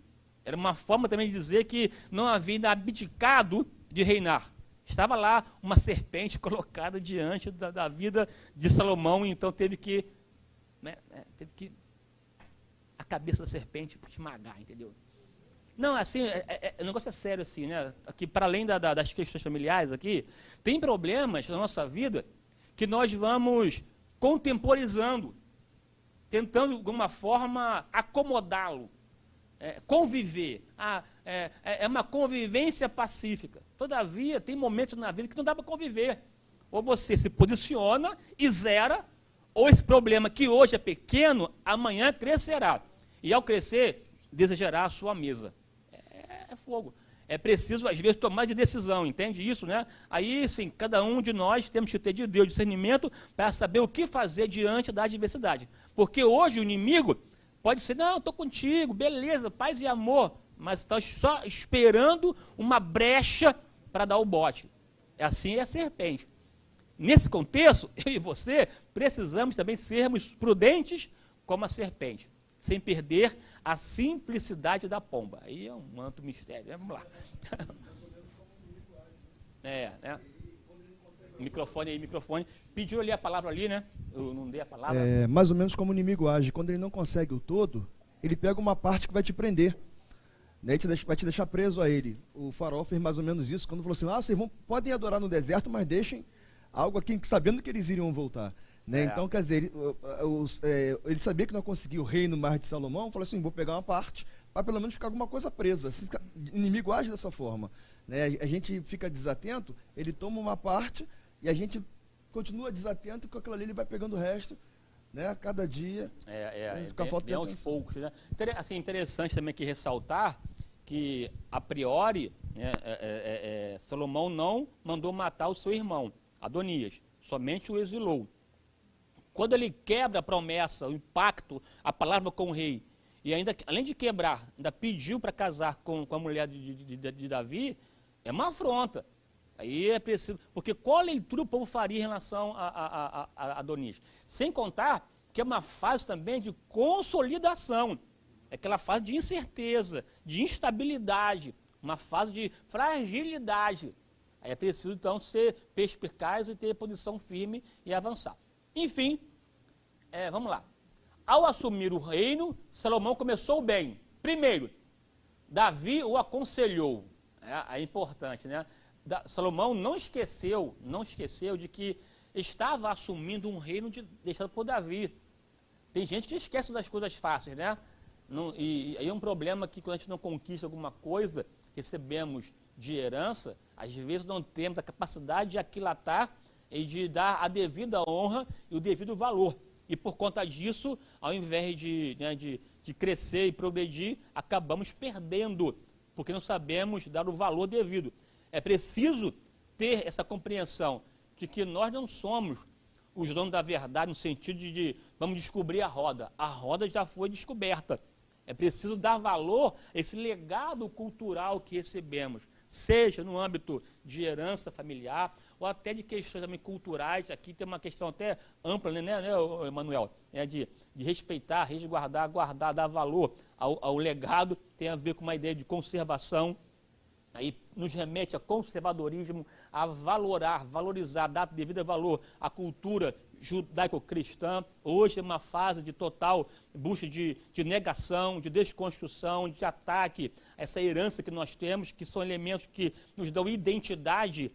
Era uma forma também de dizer que não havia abdicado de reinar. Estava lá uma serpente colocada diante da vida de Salomão, e então teve que a cabeça da serpente esmagar, entendeu? Não, assim, o negócio é sério, assim, né? Aqui, para além das questões familiares aqui, tem problemas na nossa vida que nós vamos contemporizando, tentando, de alguma forma, acomodá-lo, conviver. É uma convivência pacífica. Todavia, tem momentos na vida que não dá para conviver. Ou você se posiciona e zera, ou esse problema que hoje é pequeno, amanhã crescerá. E ao crescer, desejará a sua mesa. É fogo. É preciso, às vezes, tomar de decisão, entende isso, né? Aí, sim, cada um de nós temos que ter de Deus discernimento para saber o que fazer diante da adversidade. Porque hoje o inimigo pode ser, não, estou contigo, beleza, paz e amor, mas está só esperando uma brecha para dar o bote. Assim é a serpente. Nesse contexto, eu e você precisamos também sermos prudentes como a serpente, sem perder a simplicidade da pomba. Aí é um manto mistério, né? Vamos lá. Né? Microfone aí, microfone. Pediu ali a palavra ali, né? Eu não dei a palavra. É mais ou menos como o inimigo age. Quando ele não consegue o todo, ele pega uma parte que vai te prender, né? Vai te deixar preso a ele. O Faraó fez mais ou menos isso, quando falou assim, vocês podem adorar no deserto, mas deixem algo aqui, sabendo que eles iriam voltar. Né? Então, quer dizer, ele sabia que não conseguia o reino mais de Salomão, falou assim, vou pegar uma parte, para pelo menos ficar alguma coisa presa. O inimigo age dessa forma. Né? A gente fica desatento, ele toma uma parte e a gente continua desatento, e com aquilo ali ele vai pegando o resto, né? A cada dia. Bem aos poucos. Né? Assim, interessante também aqui ressaltar que, a priori, né, Salomão não mandou matar o seu irmão, Adonias, somente o exilou. Quando ele quebra a promessa, o impacto, a palavra com o rei, e ainda, além de quebrar, ainda pediu para casar com a mulher de Davi, é uma afronta. Aí é preciso, porque qual a leitura o povo faria em relação a Adonias? Sem contar que é uma fase também de consolidação, é aquela fase de incerteza, de instabilidade, uma fase de fragilidade. Aí é preciso, então, ser perspicaz e ter posição firme e avançar. Enfim, vamos lá. Ao assumir o reino, Salomão começou bem. Primeiro, Davi o aconselhou. É importante, né? Salomão não esqueceu de que estava assumindo um reino deixado por Davi. Tem gente que esquece das coisas fáceis, né? E aí é um problema que, quando a gente não conquista alguma coisa, recebemos de herança, às vezes não temos a capacidade de aquilatar e de dar a devida honra e o devido valor. E por conta disso, ao invés de crescer e progredir, acabamos perdendo, porque não sabemos dar o valor devido. É preciso ter essa compreensão de que nós não somos os donos da verdade, no sentido de vamos descobrir a roda. A roda já foi descoberta. É preciso dar valor a esse legado cultural que recebemos, seja no âmbito de herança familiar, ou até de questões também culturais. Aqui tem uma questão até ampla, né, Emanuel? De respeitar, resguardar, guardar, dar valor ao legado, tem a ver com uma ideia de conservação. aí nos remete a conservadorismo, a valorizar, dar devido valor à cultura judaico-cristã. Hoje é uma fase de total busca de negação, de desconstrução, de ataque a essa herança que nós temos, que são elementos que nos dão identidade,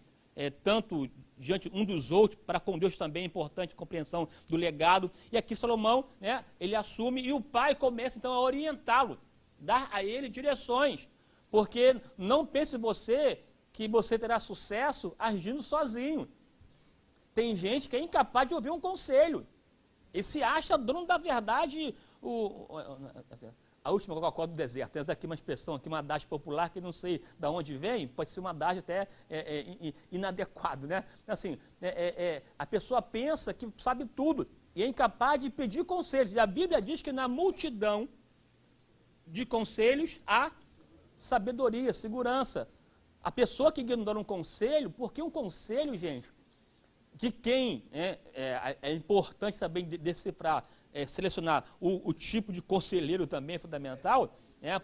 tanto diante um dos outros, para com Deus também é importante a compreensão do legado. E aqui Salomão, né, ele assume e o pai começa então a orientá-lo, dar a ele direções, porque não pense você que você terá sucesso agindo sozinho. Tem gente que é incapaz de ouvir um conselho. E se acha dono da verdade. A última Coca-Cola do deserto. Tem aqui uma expressão, aqui, uma adágio popular que não sei de onde vem, pode ser uma adágio até inadequado, né? Assim, a pessoa pensa que sabe tudo e é incapaz de pedir conselhos. E a Bíblia diz que na multidão de conselhos há sabedoria, segurança. A pessoa que ignora um conselho, porque um conselho, gente, de quem é importante saber decifrar, selecionar o tipo de conselheiro também é fundamental,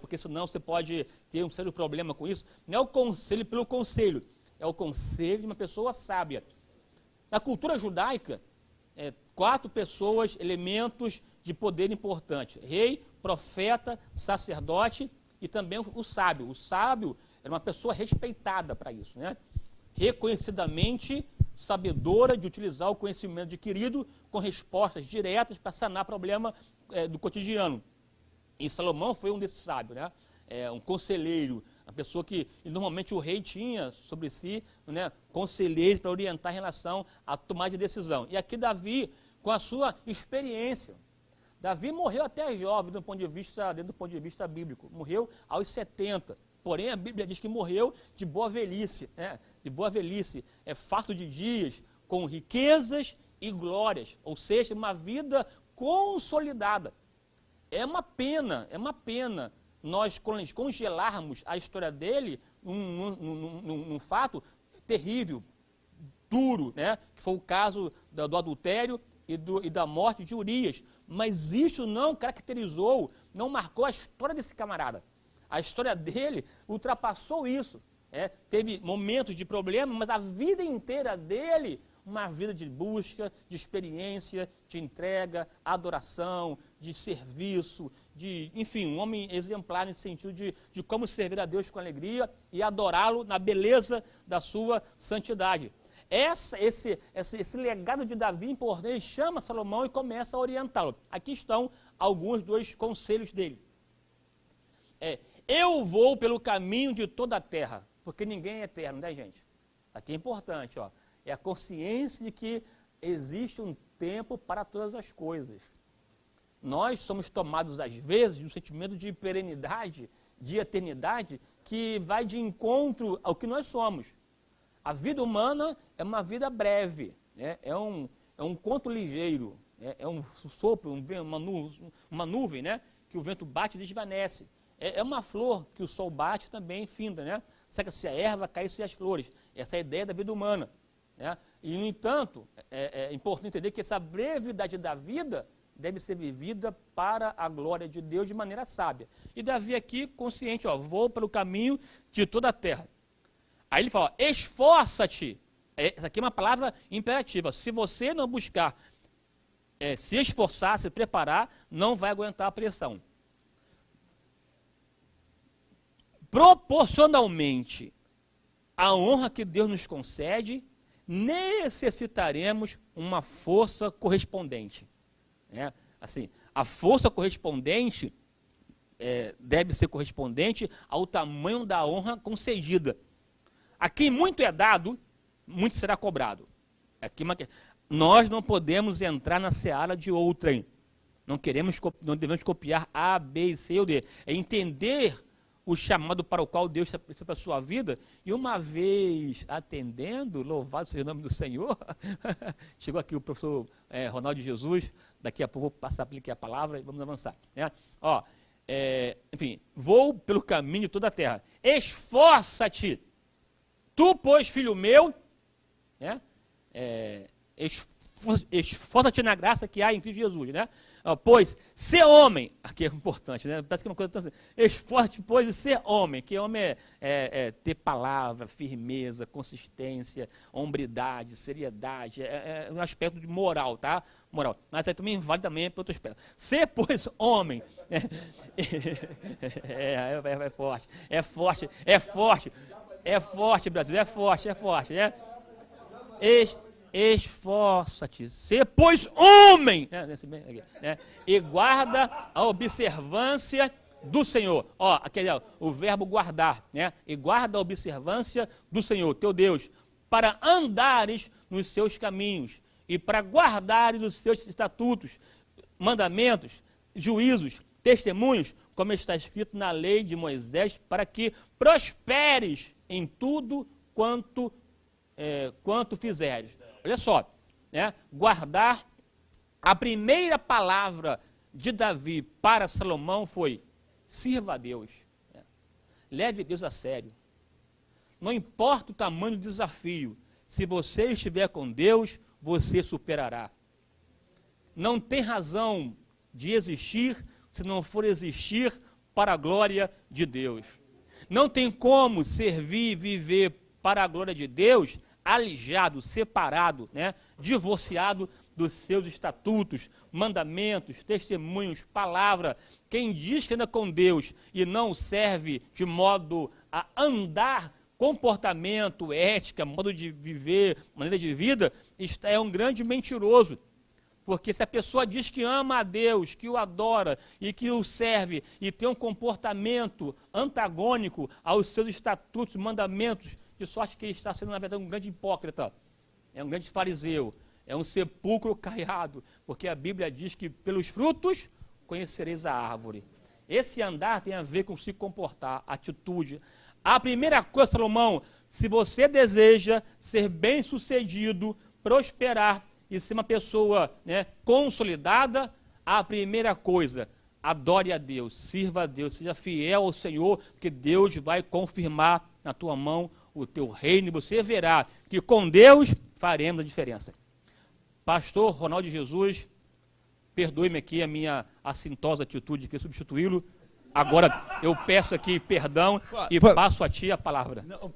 porque senão você pode ter um sério problema com isso. Não é o conselho pelo conselho, é o conselho de uma pessoa sábia. Na cultura judaica, 4 pessoas, elementos de poder importante: rei, profeta, sacerdote e também o sábio. O sábio era uma pessoa respeitada para isso, né? Reconhecidamente sabedora de utilizar o conhecimento adquirido com respostas diretas para sanar problema do cotidiano. E Salomão foi um desses sábios, né? Um conselheiro, uma pessoa que normalmente o rei tinha sobre si, né, conselheiros para orientar em relação à tomada de decisão. E aqui Davi, com a sua experiência, Davi morreu até jovem dentro do ponto de vista bíblico, morreu aos 70. Porém, a Bíblia diz que morreu de boa velhice, de boa velhice, farto de dias, com riquezas e glórias, ou seja, uma vida consolidada. É uma pena nós congelarmos a história dele num fato terrível, duro, né? Que foi o caso do adultério e da morte de Urias. Mas isso não caracterizou, não marcou a história desse camarada. A história dele ultrapassou isso. Teve momentos de problema, mas a vida inteira dele, uma vida de busca, de experiência, de entrega, adoração, de serviço, enfim, um homem exemplar nesse sentido de como servir a Deus com alegria e adorá-lo na beleza da sua santidade. Esse legado de Davi importante chama Salomão e começa a orientá-lo. Aqui estão alguns dos conselhos dele. Eu vou pelo caminho de toda a terra, porque ninguém é eterno, né, gente? Aqui é importante, ó. É a consciência de que existe um tempo para todas as coisas. Nós somos tomados, às vezes, de um sentimento de perenidade, de eternidade, que vai de encontro ao que nós somos. A vida humana é uma vida breve, né? É um conto ligeiro, é um sopro, uma nuvem, né? Que o vento bate e desvanece. É uma flor que o sol bate também finda, né? Seca-se a erva, cai-se as flores. Essa é a ideia da vida humana, né? E, no entanto, é importante entender que essa brevidade da vida deve ser vivida para a glória de Deus de maneira sábia. E Davi aqui, consciente, ó, vou pelo caminho de toda a terra. Aí ele fala, esforça-te. Essa aqui é uma palavra imperativa. Se você não buscar se esforçar, se preparar, não vai aguentar a pressão. Proporcionalmente à honra que Deus nos concede, necessitaremos uma força correspondente. Assim, a força correspondente deve ser correspondente ao tamanho da honra concedida. A quem muito é dado, muito será cobrado. Nós não podemos entrar na seara de outrem. Não devemos copiar A, B, C ou D. É entender o chamado para o qual Deus precisa para a sua vida, e uma vez atendendo, louvado seja o nome do Senhor, chegou aqui o professor Ronaldo de Jesus, daqui a pouco vou passar a aplicar a palavra e vamos avançar. Enfim, vou pelo caminho de toda a terra, esforça-te, tu, pois, filho meu, esforça-te na graça que há em Cristo Jesus, né? Pois, ser homem, aqui é importante, né? Parece que é uma coisa tão assim. Esforço, pois, de ser homem, que homem é ter palavra, firmeza, consistência, hombridade, seriedade, é um aspecto de moral, tá? Moral. Mas aí também vale também para outro aspecto. Ser, pois, homem, é forte, é forte, é forte, é forte, Brasil, é forte, né? Esforça-te, ser, pois, homem, né? E guarda a observância do Senhor. Aqui é o verbo guardar, né? E guarda a observância do Senhor, teu Deus, para andares nos seus caminhos e para guardares os seus estatutos, mandamentos, juízos, testemunhos, como está escrito na lei de Moisés, para que prosperes em tudo quanto fizeres. Olha só, né? Guardar, a primeira palavra de Davi para Salomão foi: sirva a Deus, né? Leve Deus a sério. Não importa o tamanho do desafio, se você estiver com Deus, você superará. Não tem razão de existir se não for existir para a glória de Deus. Não tem como servir e viver para a glória de Deus alijado, separado, né, divorciado dos seus estatutos, mandamentos, testemunhos, palavra. Quem diz que anda com Deus e não serve de modo a andar, comportamento, ética, modo de viver, maneira de vida, é um grande mentiroso. Porque se a pessoa diz que ama a Deus, que o adora e que o serve e tem um comportamento antagônico aos seus estatutos, mandamentos, de sorte que ele está sendo, na verdade, um grande hipócrita, é um grande fariseu, é um sepulcro caiado, porque a Bíblia diz que pelos frutos conhecereis a árvore. Esse andar tem a ver com se comportar, atitude. A primeira coisa, Salomão, se você deseja ser bem-sucedido, prosperar e ser uma pessoa, né, consolidada, a primeira coisa, adore a Deus, sirva a Deus, seja fiel ao Senhor, porque Deus vai confirmar na tua mão o teu reino, e você verá que com Deus faremos a diferença. Pastor Ronaldo Jesus, perdoe-me aqui a minha assintosa atitude de substituí-lo. Agora eu peço aqui perdão e passo a ti a palavra. Não,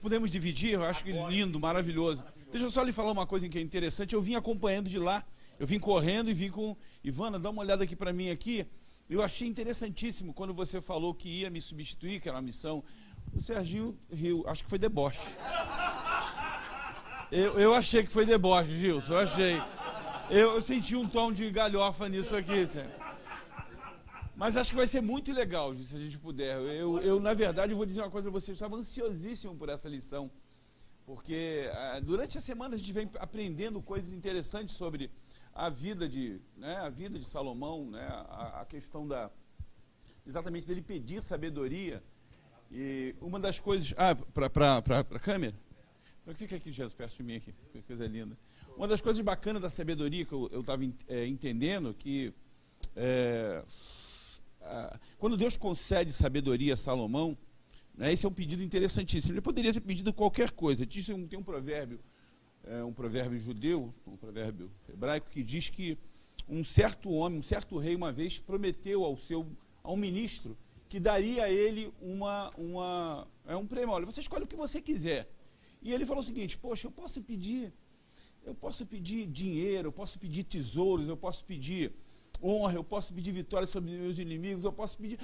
podemos dividir? Eu acho que lindo, maravilhoso. Deixa eu só lhe falar uma coisa que é interessante. Eu vim acompanhando de lá, eu vim correndo e vim com... Ivana, dá uma olhada aqui para mim aqui. Eu achei interessantíssimo quando você falou que ia me substituir, que era uma missão. O Serginho riu, acho que foi deboche. Eu achei que foi deboche, Gilson, eu achei. Eu senti um tom de galhofa nisso aqui. Mas acho que vai ser muito legal, Gilson, se a gente puder. Na verdade, eu vou dizer uma coisa para você, eu estava ansiosíssimo por essa lição. Porque durante a semana a gente vem aprendendo coisas interessantes sobre a vida de Salomão, né, a questão exatamente dele pedir sabedoria. E uma das coisas... para a câmera? Fica aqui, Jesus, perto de mim aqui, que coisa linda. Uma das coisas bacanas da sabedoria que eu estava entendendo, que quando Deus concede sabedoria a Salomão, né, esse é um pedido interessantíssimo. Ele poderia ter pedido qualquer coisa. Tem um provérbio judeu, um provérbio hebraico, que diz que um certo homem, um certo rei, uma vez prometeu ao ministro que daria a ele um prêmio. Olha, você escolhe o que você quiser. E ele falou o seguinte: poxa, eu posso pedir dinheiro, eu posso pedir tesouros, eu posso pedir honra, eu posso pedir vitória sobre meus inimigos, eu posso pedir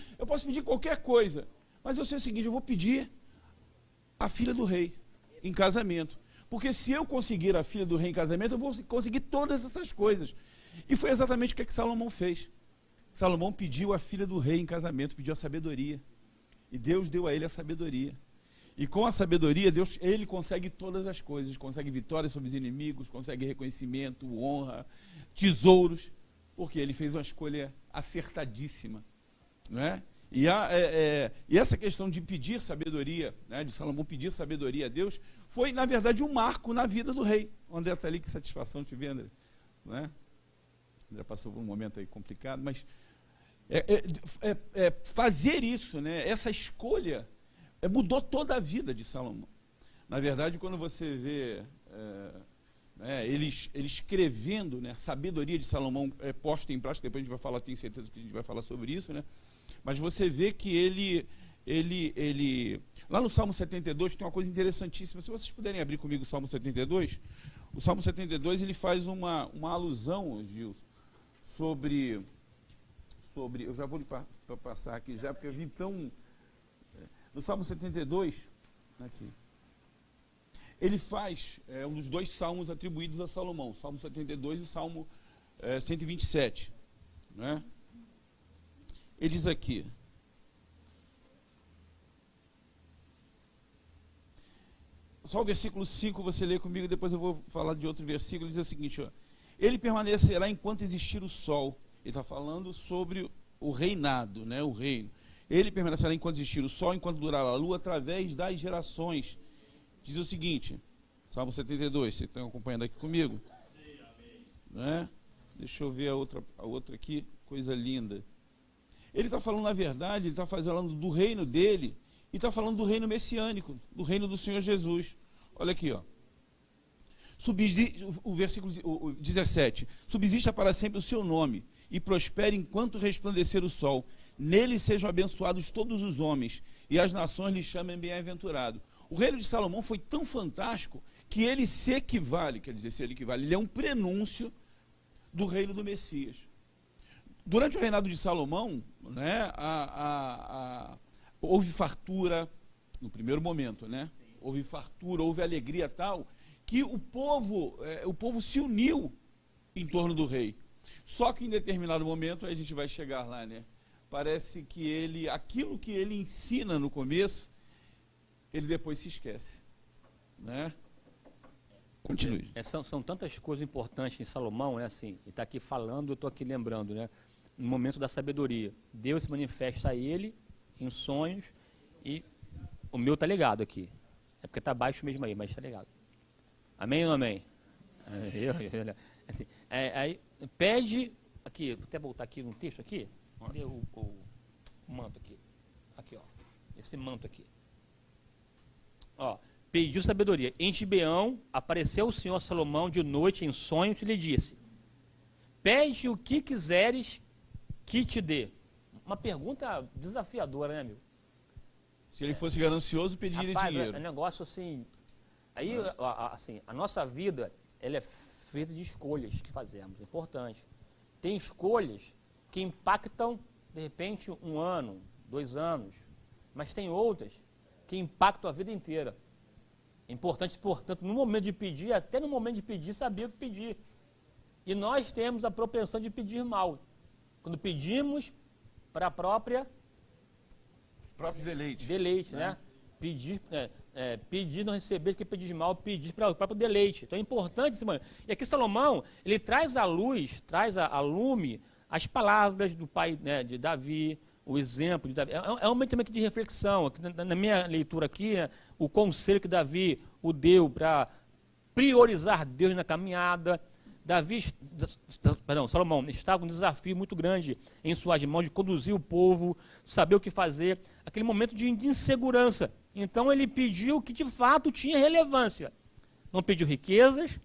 qualquer coisa. Mas eu sei o seguinte: eu vou pedir a filha do rei em casamento. Porque se eu conseguir a filha do rei em casamento, eu vou conseguir todas essas coisas. E foi exatamente o que Salomão fez. Salomão pediu a filha do rei em casamento, pediu a sabedoria. E Deus deu a ele a sabedoria. E com a sabedoria, ele consegue todas as coisas. Consegue vitória sobre os inimigos, consegue reconhecimento, honra, tesouros. Porque ele fez uma escolha acertadíssima. Não é? E essa questão de pedir sabedoria, né, de Salomão pedir sabedoria a Deus, foi, na verdade, um marco na vida do rei. André está ali, que satisfação te ver, André. Não é? André passou por um momento aí complicado, mas fazer isso, né, essa escolha, mudou toda a vida de Salomão. Na verdade, quando você vê né, ele escrevendo, né, a sabedoria de Salomão posta em prática, depois a gente vai falar, tenho certeza que a gente vai falar sobre isso, né, mas você vê que ele lá no Salmo 72 tem uma coisa interessantíssima. Se vocês puderem abrir comigo o Salmo 72, o Salmo 72 ele faz uma alusão, Gil, sobre eu já vou passar aqui já, porque eu vim tão... No Salmo 72, aqui, ele faz um dos dois salmos atribuídos a Salomão, o Salmo 72 e o Salmo 127, né? Ele diz aqui, só o versículo 5 você lê comigo, depois eu vou falar de outro versículo. Ele diz o seguinte, ó, ele permanecerá enquanto existir o sol. Ele está falando sobre o reinado, né, o reino. Ele permanecerá enquanto existir o sol, enquanto durar a lua, através das gerações. Diz o seguinte, Salmo 72, vocês estão acompanhando aqui comigo? Né? Deixa eu ver a outra aqui, coisa linda. Ele está falando, na verdade, ele está falando do reino dele, e está falando do reino messiânico, do reino do Senhor Jesus. Olha aqui, ó. O versículo 17. Subsista para sempre o seu nome, e prospere enquanto resplandecer o sol. Nele sejam abençoados todos os homens, e as nações lhe chamem bem-aventurado. O reino de Salomão foi tão fantástico que ele se equivale, quer dizer, se ele equivale, ele é um prenúncio do reino do Messias. Durante o reinado de Salomão, né, houve fartura, no primeiro momento, né? Houve fartura, houve alegria tal, que o povo se uniu em torno do rei. Só que em determinado momento, aí a gente vai chegar lá, né? Parece que aquilo que ele ensina no começo, ele depois se esquece, né? Continue. São tantas coisas importantes em Salomão, né? Assim, ele está aqui falando, eu estou aqui lembrando, né? No momento da sabedoria, Deus se manifesta a ele em sonhos, e o meu está ligado aqui. É porque está baixo mesmo aí, mas está ligado. Amém ou não amém? Assim, aí pede, aqui, vou até voltar aqui no texto aqui, cadê o manto aqui? Aqui, ó, esse manto aqui. Ó, pediu sabedoria. Em Gibeão apareceu o Senhor Salomão de noite em sonhos e lhe disse, pede o que quiseres que te dê. Uma pergunta desafiadora, né, amigo? Se ele fosse ganancioso, pediria dinheiro. É um negócio assim... Aí, assim, a nossa vida, ela é feita de escolhas que fazemos, é importante. Tem escolhas que impactam, de repente, 1 ano, 2 anos, mas tem outras que impactam a vida inteira. É importante, portanto, no momento de pedir, até no momento de pedir, saber o que pedir. E nós temos a propensão de pedir mal. Quando pedimos para a própria... Os próprios deleites. Deleite, né? Pedir não receber, que pedir mal, pedir para o próprio deleite. Então é importante esse momento. E aqui Salomão, ele traz à luz, traz a lume, as palavras do pai, né, de Davi, o exemplo de Davi. É um momento também de reflexão. Na minha leitura aqui, o conselho que Davi o deu para priorizar Deus na caminhada. Salomão estava com um desafio muito grande em suas mãos de conduzir o povo, saber o que fazer, aquele momento de insegurança. Então ele pediu o que de fato tinha relevância. Não pediu riquezas,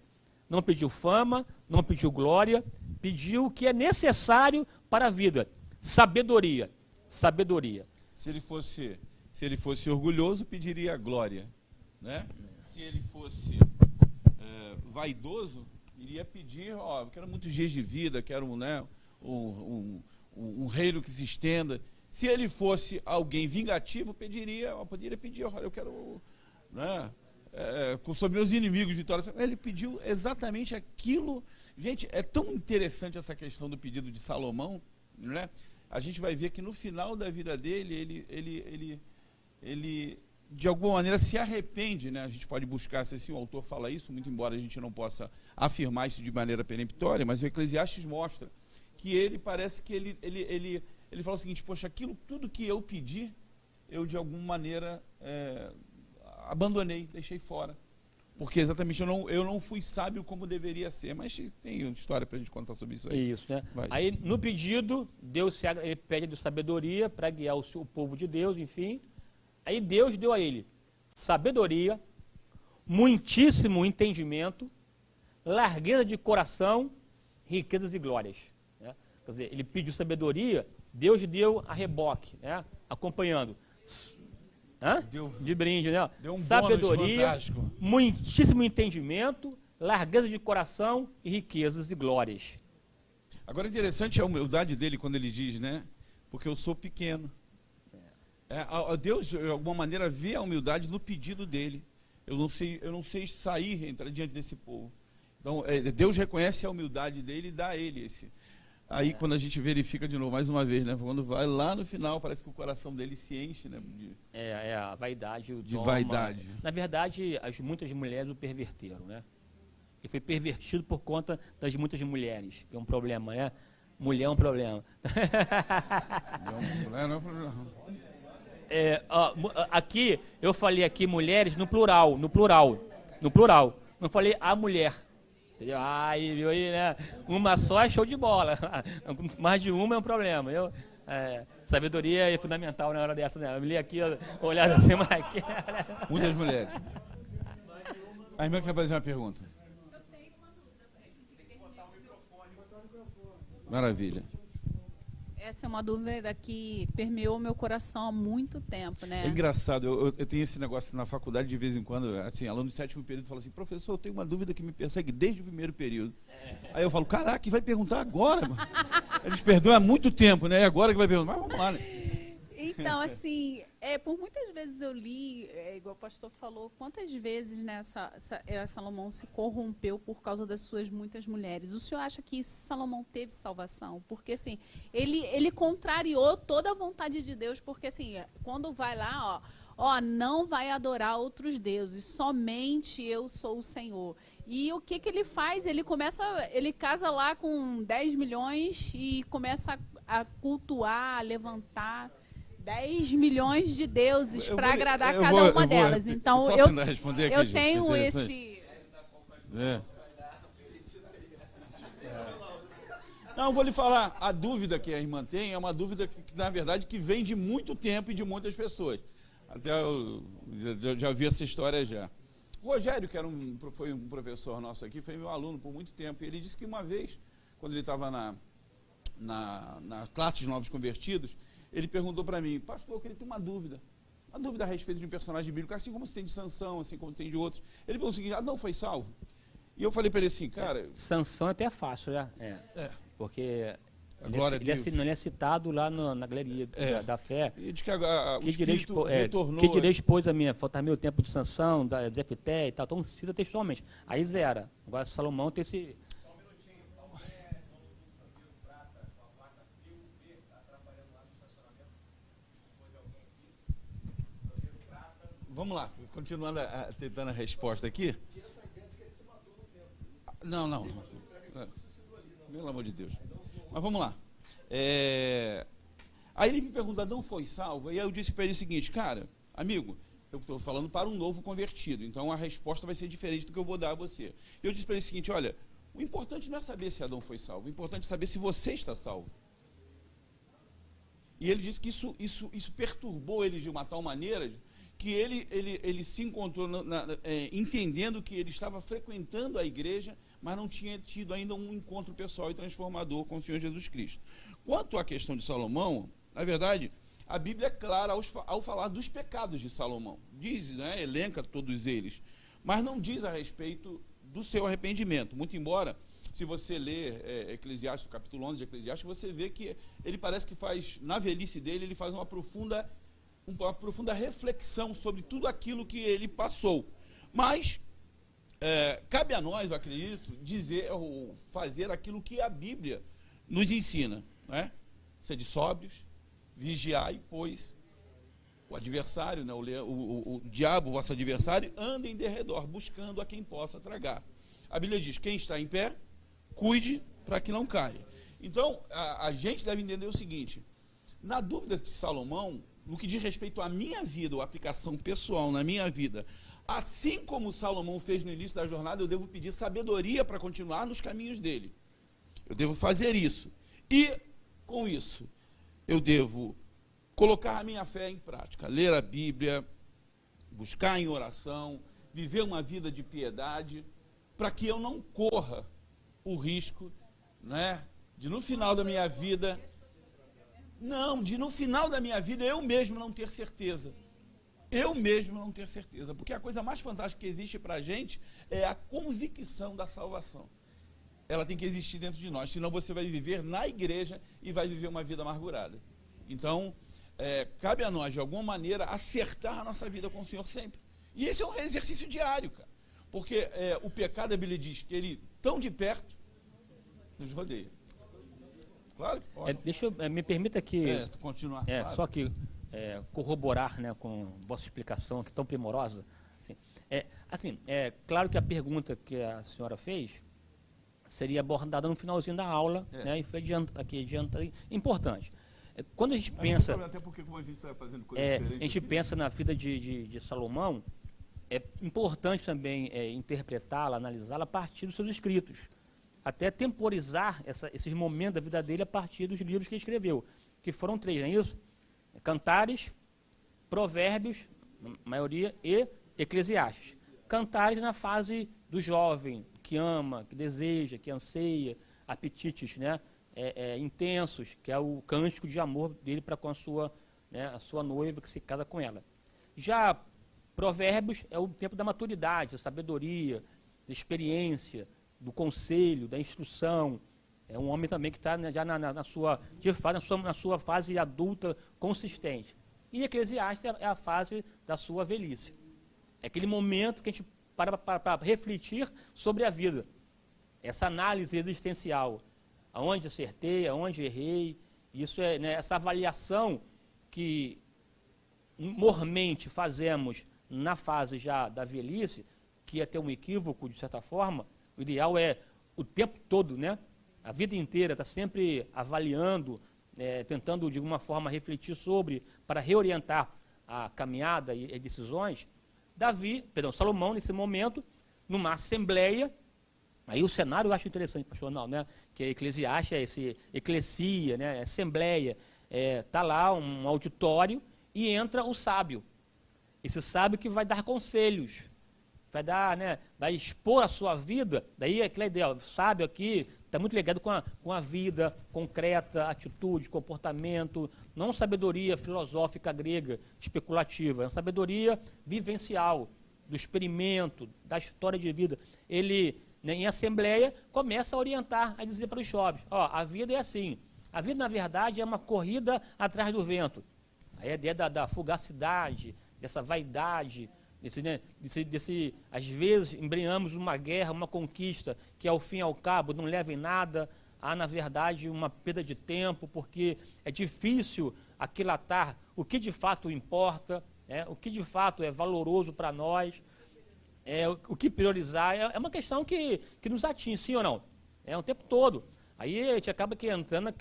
não pediu fama, não pediu glória, pediu o que é necessário para a vida. Sabedoria. Sabedoria. Se ele fosse orgulhoso, pediria glória, né? Se ele fosse vaidoso, iria pedir, eu quero muitos dias de vida, quero, né, um reino que se estenda. Se ele fosse alguém vingativo, poderia pedir, olha, eu quero, né, sobre meus inimigos, vitória. Ele pediu exatamente aquilo. Gente, é tão interessante essa questão do pedido de Salomão, né? A gente vai ver que no final da vida dele, ele de alguma maneira se arrepende, né? A gente pode buscar se assim, o autor fala isso, muito embora a gente não possa afirmar isso de maneira peremptória, mas o Eclesiastes mostra que ele parece que ele fala o seguinte, poxa, aquilo tudo que eu pedi, eu de alguma maneira abandonei, deixei fora. Porque exatamente eu não fui sábio como deveria ser, mas tem uma história para a gente contar sobre isso aí. Isso, né? Vai. Aí no pedido, ele pede de sabedoria para guiar o povo de Deus, enfim. Aí Deus deu a ele sabedoria, muitíssimo entendimento, largueza de coração, riquezas e glórias. Né? Quer dizer, ele pediu sabedoria, Deus deu a reboque, né? Acompanhando. De brinde, né? Deu um sabedoria, fantástico. muitíssimo entendimento, largueza de coração e riquezas e glórias. Agora, interessante a humildade dele quando ele diz, né? Porque eu sou pequeno. Deus, de alguma maneira, vê a humildade no pedido dele. Eu não sei sair, entrar diante desse povo. Então, Deus reconhece a humildade dele e dá a ele esse. Aí, quando a gente verifica de novo, mais uma vez, né? Quando vai lá no final, parece que o coração dele se enche, né? A vaidade. De vaidade. Na verdade, muitas mulheres o perverteram, né? Ele foi pervertido por conta das muitas mulheres, que é um problema, né? Mulher é um problema. Mulher não é um problema. Aqui, eu falei aqui mulheres no plural. Não falei a mulher. Entendeu? Aí, viu aí, né? Uma só é show de bola. Mais de uma é um problema. Sabedoria é fundamental na hora dessa, né? Eu li aqui, olhada assim, mas aqui... Muitas mulheres. A irmã quer fazer uma pergunta. Eu tenho uma dúvida. Maravilha. Essa é uma dúvida que permeou meu coração há muito tempo, né? É engraçado, eu tenho esse negócio na faculdade de vez em quando, assim, aluno do 7º período fala assim, professor, eu tenho uma dúvida que me persegue desde o 1º período. Aí eu falo, caraca, vai perguntar agora, mano? Eles perdoam há muito tempo, né? É agora que vai perguntar, mas vamos lá, né? Então, assim, por muitas vezes eu li, igual o pastor falou, quantas vezes, né, Salomão se corrompeu por causa das suas muitas mulheres. O senhor acha que Salomão teve salvação? Porque, assim, ele contrariou toda a vontade de Deus, porque, assim, quando vai lá, não vai adorar outros deuses, somente eu sou o Senhor. E o que ele faz? Ele casa lá com 10 milhões e começa a cultuar, a levantar 10 milhões de deuses para agradar cada uma delas. Então, eu tenho esse... Não, eu vou lhe falar, a dúvida que a irmã tem é uma dúvida que na verdade, que vem de muito tempo e de muitas pessoas. Até eu já vi essa história já. O Rogério, que foi um professor nosso aqui, foi meu aluno por muito tempo, e ele disse que uma vez, quando ele estava na classe de novos convertidos, ele perguntou para mim, pastor, eu queria ter uma dúvida a respeito de um personagem bíblico, assim como se tem de Sansão, assim como tem de outros. Ele perguntou o seguinte, Adão foi salvo? E eu falei para ele assim, cara... Sansão é até fácil, né? Porque ele é citado lá na galeria da fé. E diz que o Espírito retornou... Que direi depois da minha, falta meu tempo de Sansão, da Jefté e tal, então cita textualmente. Aí zera. Agora Salomão tem esse... Vamos lá, continuando tentando a resposta aqui. Não. Pelo amor de Deus. Mas vamos lá. Aí ele me perguntou, não foi salvo? E aí eu disse para ele o seguinte, cara, amigo, eu estou falando para um novo convertido, então a resposta vai ser diferente do que eu vou dar a você. E eu disse para ele o seguinte, olha, o importante não é saber se Adão foi salvo, o importante é saber se você está salvo. E ele disse que isso perturbou ele de uma tal maneira que ele se encontrou entendendo que ele estava frequentando a igreja, mas não tinha tido ainda um encontro pessoal e transformador com o Senhor Jesus Cristo. Quanto à questão de Salomão, na verdade, a Bíblia é clara ao falar dos pecados de Salomão. Diz, né, elenca todos eles, mas não diz a respeito do seu arrependimento. Muito embora, se você ler Eclesiastes, o capítulo 11 de Eclesiastes, você vê que ele parece que faz, na velhice dele, ele faz uma profunda reflexão sobre tudo aquilo que ele passou. Mas cabe a nós, eu acredito, dizer ou fazer aquilo que a Bíblia nos ensina, né? Sede sóbrios, vigiai, pois o adversário, né, o diabo, vosso adversário, anda em derredor, buscando a quem possa tragar. A Bíblia diz, quem está em pé, cuide para que não caia. Então, a gente deve entender o seguinte, na dúvida de Salomão, no que diz respeito à minha vida, ou aplicação pessoal na minha vida, assim como Salomão fez no início da jornada, eu devo pedir sabedoria para continuar nos caminhos dele. Eu devo fazer isso. E, com isso, eu devo colocar a minha fé em prática, ler a Bíblia, buscar em oração, viver uma vida de piedade, para que eu não corra o risco, né, de no final da minha vida, eu mesmo não ter certeza. Eu mesmo não ter certeza, porque a coisa mais fantástica que existe para a gente é a convicção da salvação. Ela tem que existir dentro de nós, senão você vai viver na igreja e vai viver uma vida amargurada. Então, cabe a nós, de alguma maneira, acertar a nossa vida com o Senhor sempre. E esse é um exercício diário, cara. Porque o pecado, a Bíblia diz que ele, tão de perto, nos rodeia. Claro? Me permita aqui continuar. Claro. Só que corroborar, né, com vossa explicação aqui tão primorosa. Claro que a pergunta que a senhora fez seria abordada no finalzinho da aula, né, e foi adianta. Importante. Quando a gente pensa, até porque como a gente está fazendo coisa diferente, a gente pensa na vida de Salomão, é importante também interpretá-la, analisá-la a partir dos seus escritos, até temporizar esses momentos da vida dele a partir dos livros que ele escreveu, que foram 3, não é isso? Cantares, Provérbios, maioria, e Eclesiastes. Cantares na fase do jovem, que ama, que deseja, que anseia, apetites, né, intensos, que é o cântico de amor dele para com a sua noiva, que se casa com ela. Já Provérbios é o tempo da maturidade, da sabedoria, da experiência, do conselho, da instrução. É um homem também que está, né, já na sua fase adulta consistente. E Eclesiastes é a fase da sua velhice. É aquele momento que a gente para refletir sobre a vida. Essa análise existencial. Aonde acertei, aonde errei. Isso é, né, essa avaliação que mormente fazemos na fase já da velhice, que é ter um equívoco, de certa forma. O ideal é o tempo todo, né? A vida inteira está sempre avaliando, tentando de alguma forma refletir sobre, para reorientar a caminhada e decisões. Salomão, nesse momento, numa assembleia, aí o cenário eu acho interessante, pastor, não, né? Que Eclesiastes é esse eclesia, né? Assembleia, tá lá um auditório e entra o sábio. Esse sábio que vai dar conselhos, vai expor a sua vida. Daí aquela ideia, o sábio aqui está muito ligado com a vida concreta, atitude, comportamento, não sabedoria filosófica grega, especulativa, é uma sabedoria vivencial, do experimento, da história de vida. Ele, né, em assembleia, começa a orientar, a dizer para os jovens, a vida é assim, a vida na verdade é uma corrida atrás do vento. A ideia da fugacidade, dessa vaidade, às vezes embrenhamos uma guerra, uma conquista, que ao fim e ao cabo não leva em nada, há na verdade uma perda de tempo, porque é difícil aquilatar o que de fato importa, o que de fato é valoroso para nós, o que priorizar, é uma questão que nos atinge, sim ou não? É o tempo todo. Aí a gente acaba entrando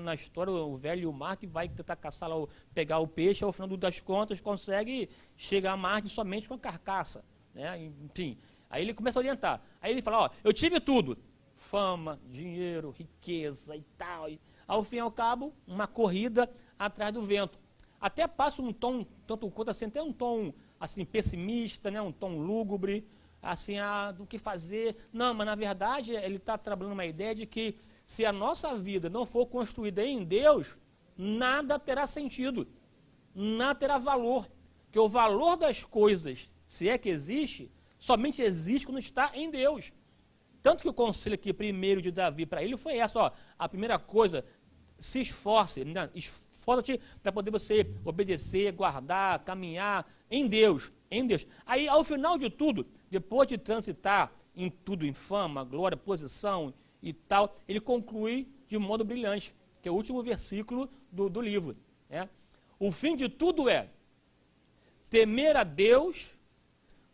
na história, o velho e o mar, que vai tentar caçar lá, pegar o peixe, ao final das contas consegue chegar à margem somente com a carcaça, né? Enfim, aí ele começa a orientar. Aí ele fala, eu tive tudo, fama, dinheiro, riqueza e tal. E, ao fim e ao cabo, uma corrida atrás do vento. Até passa um tom, tanto quanto assim, até um tom assim, pessimista, né? Um tom lúgubre, assim, do que fazer. Não, mas na verdade ele está trabalhando uma ideia de que se a nossa vida não for construída em Deus, nada terá sentido, nada terá valor. Porque o valor das coisas, se é que existe, somente existe quando está em Deus. Tanto que o conselho aqui primeiro de Davi para ele foi essa, a primeira coisa, se esforce, né? Esforça-te para poder você obedecer, guardar, caminhar em Deus, em Deus. Aí, ao final de tudo, depois de transitar em tudo, em fama, glória, posição e tal, ele conclui de modo brilhante, que é o último versículo do livro. Né? O fim de tudo é temer a Deus,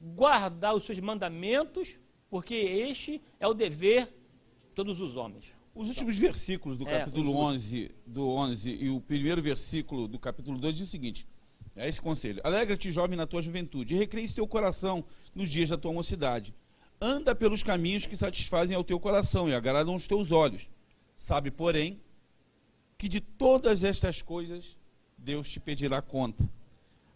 guardar os seus mandamentos, porque este é o dever de todos os homens. Os últimos versículos do capítulo 11 e o primeiro versículo do capítulo 2 diz o seguinte, é esse conselho: alegra-te, jovem, na tua juventude, e recreia teu coração nos dias da tua mocidade. Anda pelos caminhos que satisfazem ao teu coração e agradam os teus olhos. Sabe, porém, que de todas estas coisas Deus te pedirá conta.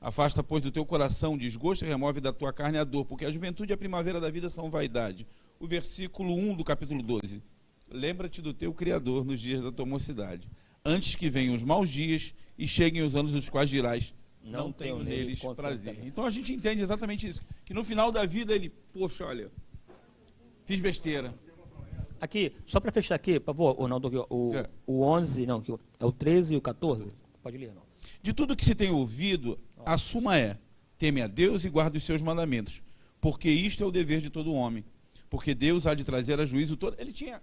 Afasta, pois, do teu coração o desgosto e remove da tua carne a dor, porque a juventude e a primavera da vida são vaidade. O versículo 1 do capítulo 12. Lembra-te do teu Criador nos dias da tua mocidade, antes que venham os maus dias e cheguem os anos dos quais dirás, não tenho neles prazer. Então a gente entende exatamente isso, que no final da vida ele, poxa, olha, fiz besteira. Aqui, só para fechar aqui, por favor, Ronaldo, o 11, não, é o 13 e o 14, pode ler, não. De tudo que se tem ouvido, a suma é, teme a Deus e guarda os seus mandamentos, porque isto é o dever de todo homem, porque Deus há de trazer a juízo todo. Ele tinha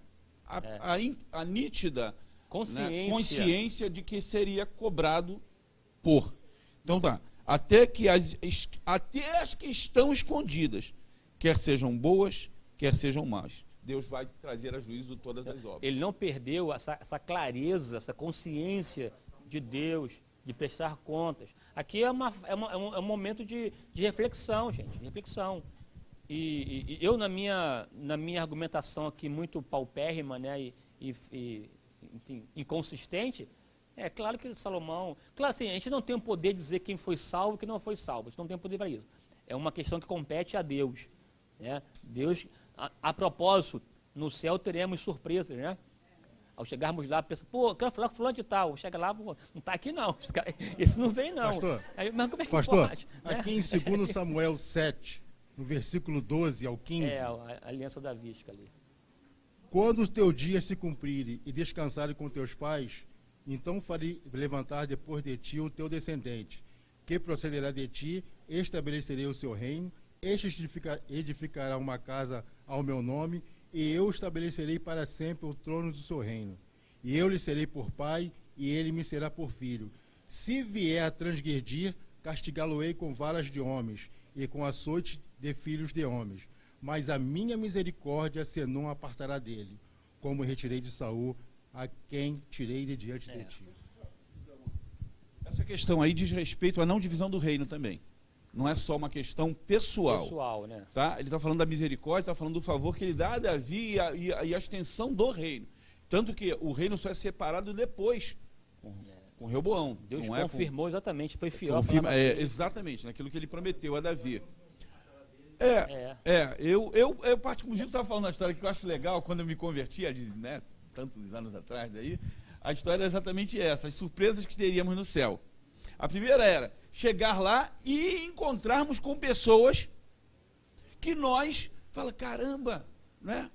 a nítida consciência de que seria cobrado por. Então tá, até as que estão escondidas, quer sejam boas, quer sejam más, Deus vai trazer a juízo todas as obras. Ele não perdeu essa clareza, essa consciência de Deus, de prestar contas. Aqui é um momento de reflexão, gente, de reflexão. E eu, na minha argumentação aqui, muito paupérrima, né, enfim, inconsistente, é claro que Salomão... Claro, assim, a gente não tem o poder de dizer quem foi salvo e quem não foi salvo. A gente não tem o poder para isso. É uma questão que compete a Deus. Né? Deus, a propósito, no céu teremos surpresas, né? Ao chegarmos lá, pensa, pô, quero falar com fulano de tal. Chega lá, pô, não está aqui não. Esse não vem não. Pastor, aí, mas como é que pastor, pode? Aqui em 2 Samuel 7, no versículo 12 ao 15. É, a aliança davídica ali. Quando os teus dias se cumprirem e descansarem com teus pais, então farei levantar depois de ti o teu descendente, que procederá de ti, estabelecerei o seu reino, este edificará uma casa ao meu nome, e eu estabelecerei para sempre o trono do seu reino. E eu lhe serei por pai, e ele me será por filho. Se vier a transgredir, castigá-lo-ei com varas de homens, e com açoite de filhos de homens. Mas a minha misericórdia se não apartará dele, como retirei de Saul, a quem tirei de diante de ti. Essa questão aí diz respeito à não divisão do reino também. Não é só uma questão pessoal. Pessoal, né? Tá? Ele está falando da misericórdia, está falando do favor que ele dá a Davi e a extensão do reino. Tanto que o reino só é separado depois, com Reoboão. Deus confirmou exatamente, foi fiel. Exatamente, naquilo que ele prometeu a Davi. Eu particularmente estava falando uma história que eu acho legal, quando eu me converti, né, tantos anos atrás daí, a história é exatamente essa, as surpresas que teríamos no céu. A primeira era chegar lá e encontrarmos com pessoas que nós fala, caramba, né?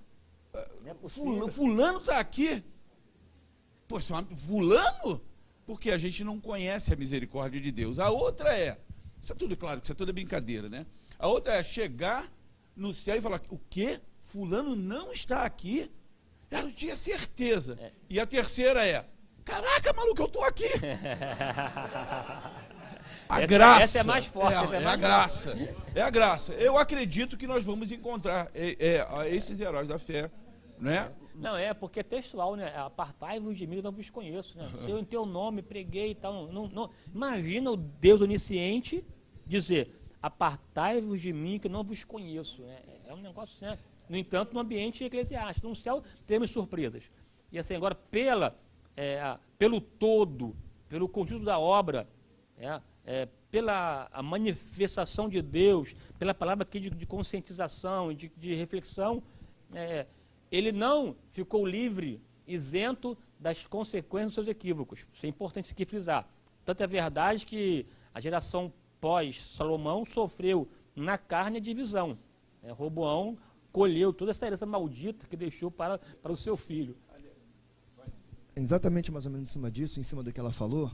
Fulano está aqui. Pô, fulano? Porque a gente não conhece a misericórdia de Deus. A outra isso é tudo claro, isso é toda brincadeira, né? A outra é chegar no céu e falar, o quê? Fulano não está aqui? Eu não tinha certeza. E a terceira caraca, maluco, eu estou aqui. Graça. Essa é mais forte. É a graça. Eu acredito que nós vamos encontrar esses heróis da fé, né? Não, porque é textual, né? Apartai-vos de mim, eu não vos conheço, né? Se eu em teu nome preguei e tal, não. Imagina o Deus onisciente dizer, apartai-vos de mim, que eu não vos conheço. É um negócio, né? No entanto, no ambiente eclesiástico, no céu, temos surpresas. E assim, agora, pelo todo, pelo conjunto da obra, pela a manifestação de Deus, pela palavra aqui de conscientização, de reflexão, ele não ficou livre, isento das consequências dos seus equívocos. Isso é importante aqui frisar. Tanto é verdade que a geração pós-Salomão sofreu na carne a divisão. Roboão colheu toda essa herança maldita que deixou para o seu filho. Exatamente mais ou menos em cima disso, em cima do que ela falou,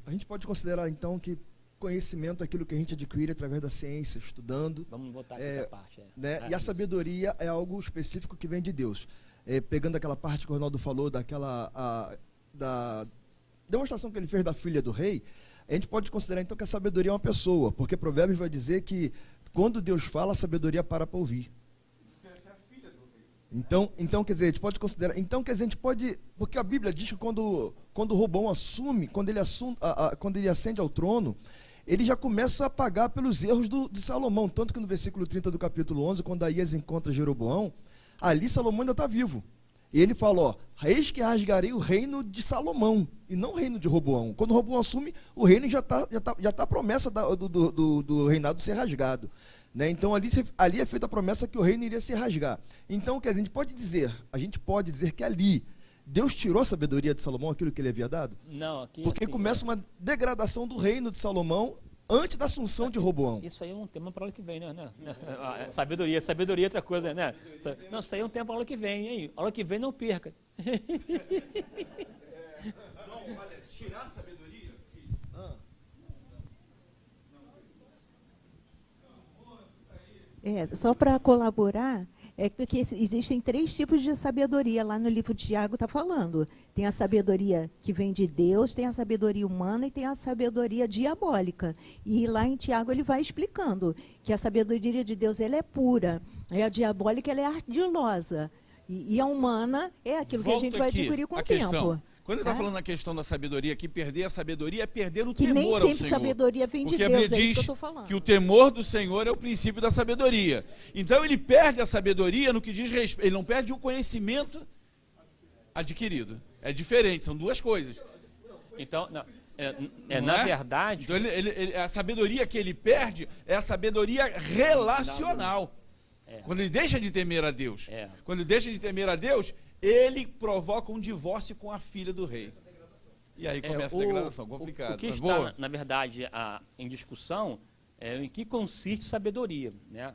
a gente pode considerar então que conhecimento é aquilo que a gente adquire através da ciência, estudando. Vamos voltar nessa parte. Né? E a sabedoria é algo específico que vem de Deus. Pegando aquela parte que o Ronaldo falou, da demonstração que ele fez da filha do rei, a gente pode considerar então que a sabedoria é uma pessoa, porque Provérbios vai dizer que quando Deus fala, a sabedoria para ouvir. Então, quer dizer, a gente pode considerar. Então, quer dizer, a gente pode. Porque a Bíblia diz que quando Roboão assume, quando ele ascende ao trono, ele já começa a pagar pelos erros de Salomão. Tanto que no versículo 30 do capítulo 11, quando Aías encontra Jeroboão, ali Salomão ainda está vivo. E ele falou, ó, eis que rasgarei o reino de Salomão, e não o reino de Roboão. Quando Roboão assume, o reino já tá a promessa do reinado ser rasgado. Né? Então ali é feita a promessa que o reino iria se rasgar. Então, a gente pode dizer que ali Deus tirou a sabedoria de Salomão, aquilo que ele havia dado? Não, aqui Porque assim, começa uma degradação do reino de Salomão antes da assunção de Roboão. Isso aí é um tema para o ano que vem, né? Sabedoria é outra coisa, né? Não, isso aí é um tema para o ano que vem, hein? Ano que vem não perca. Não, olha, tirar a sabedoria, filho. Só para colaborar, é porque existem 3 tipos de sabedoria, lá no livro de Tiago está falando. Tem a sabedoria que vem de Deus, tem a sabedoria humana e tem a sabedoria diabólica. E lá em Tiago ele vai explicando que a sabedoria de Deus ela é pura, e a diabólica ela é ardilosa. E a humana é aquilo que a gente vai adquirir com o tempo. Quando ele está falando na questão da sabedoria, que perder a sabedoria é perder o temor ao Senhor. Que nem sempre sabedoria vem de Deus, é isso que eu estou falando. Que o temor do Senhor é o princípio da sabedoria. Então ele perde a sabedoria no que diz respeito, ele não perde o conhecimento adquirido. É diferente, são 2 coisas. Então, na verdade... Então a sabedoria que ele perde é a sabedoria relacional. Quando ele deixa de temer a Deus. Quando ele deixa de temer a Deus, ele provoca um divórcio com a filha do rei. E aí começa a degradação, complicado. O que está, na verdade, em discussão é em que consiste sabedoria, né?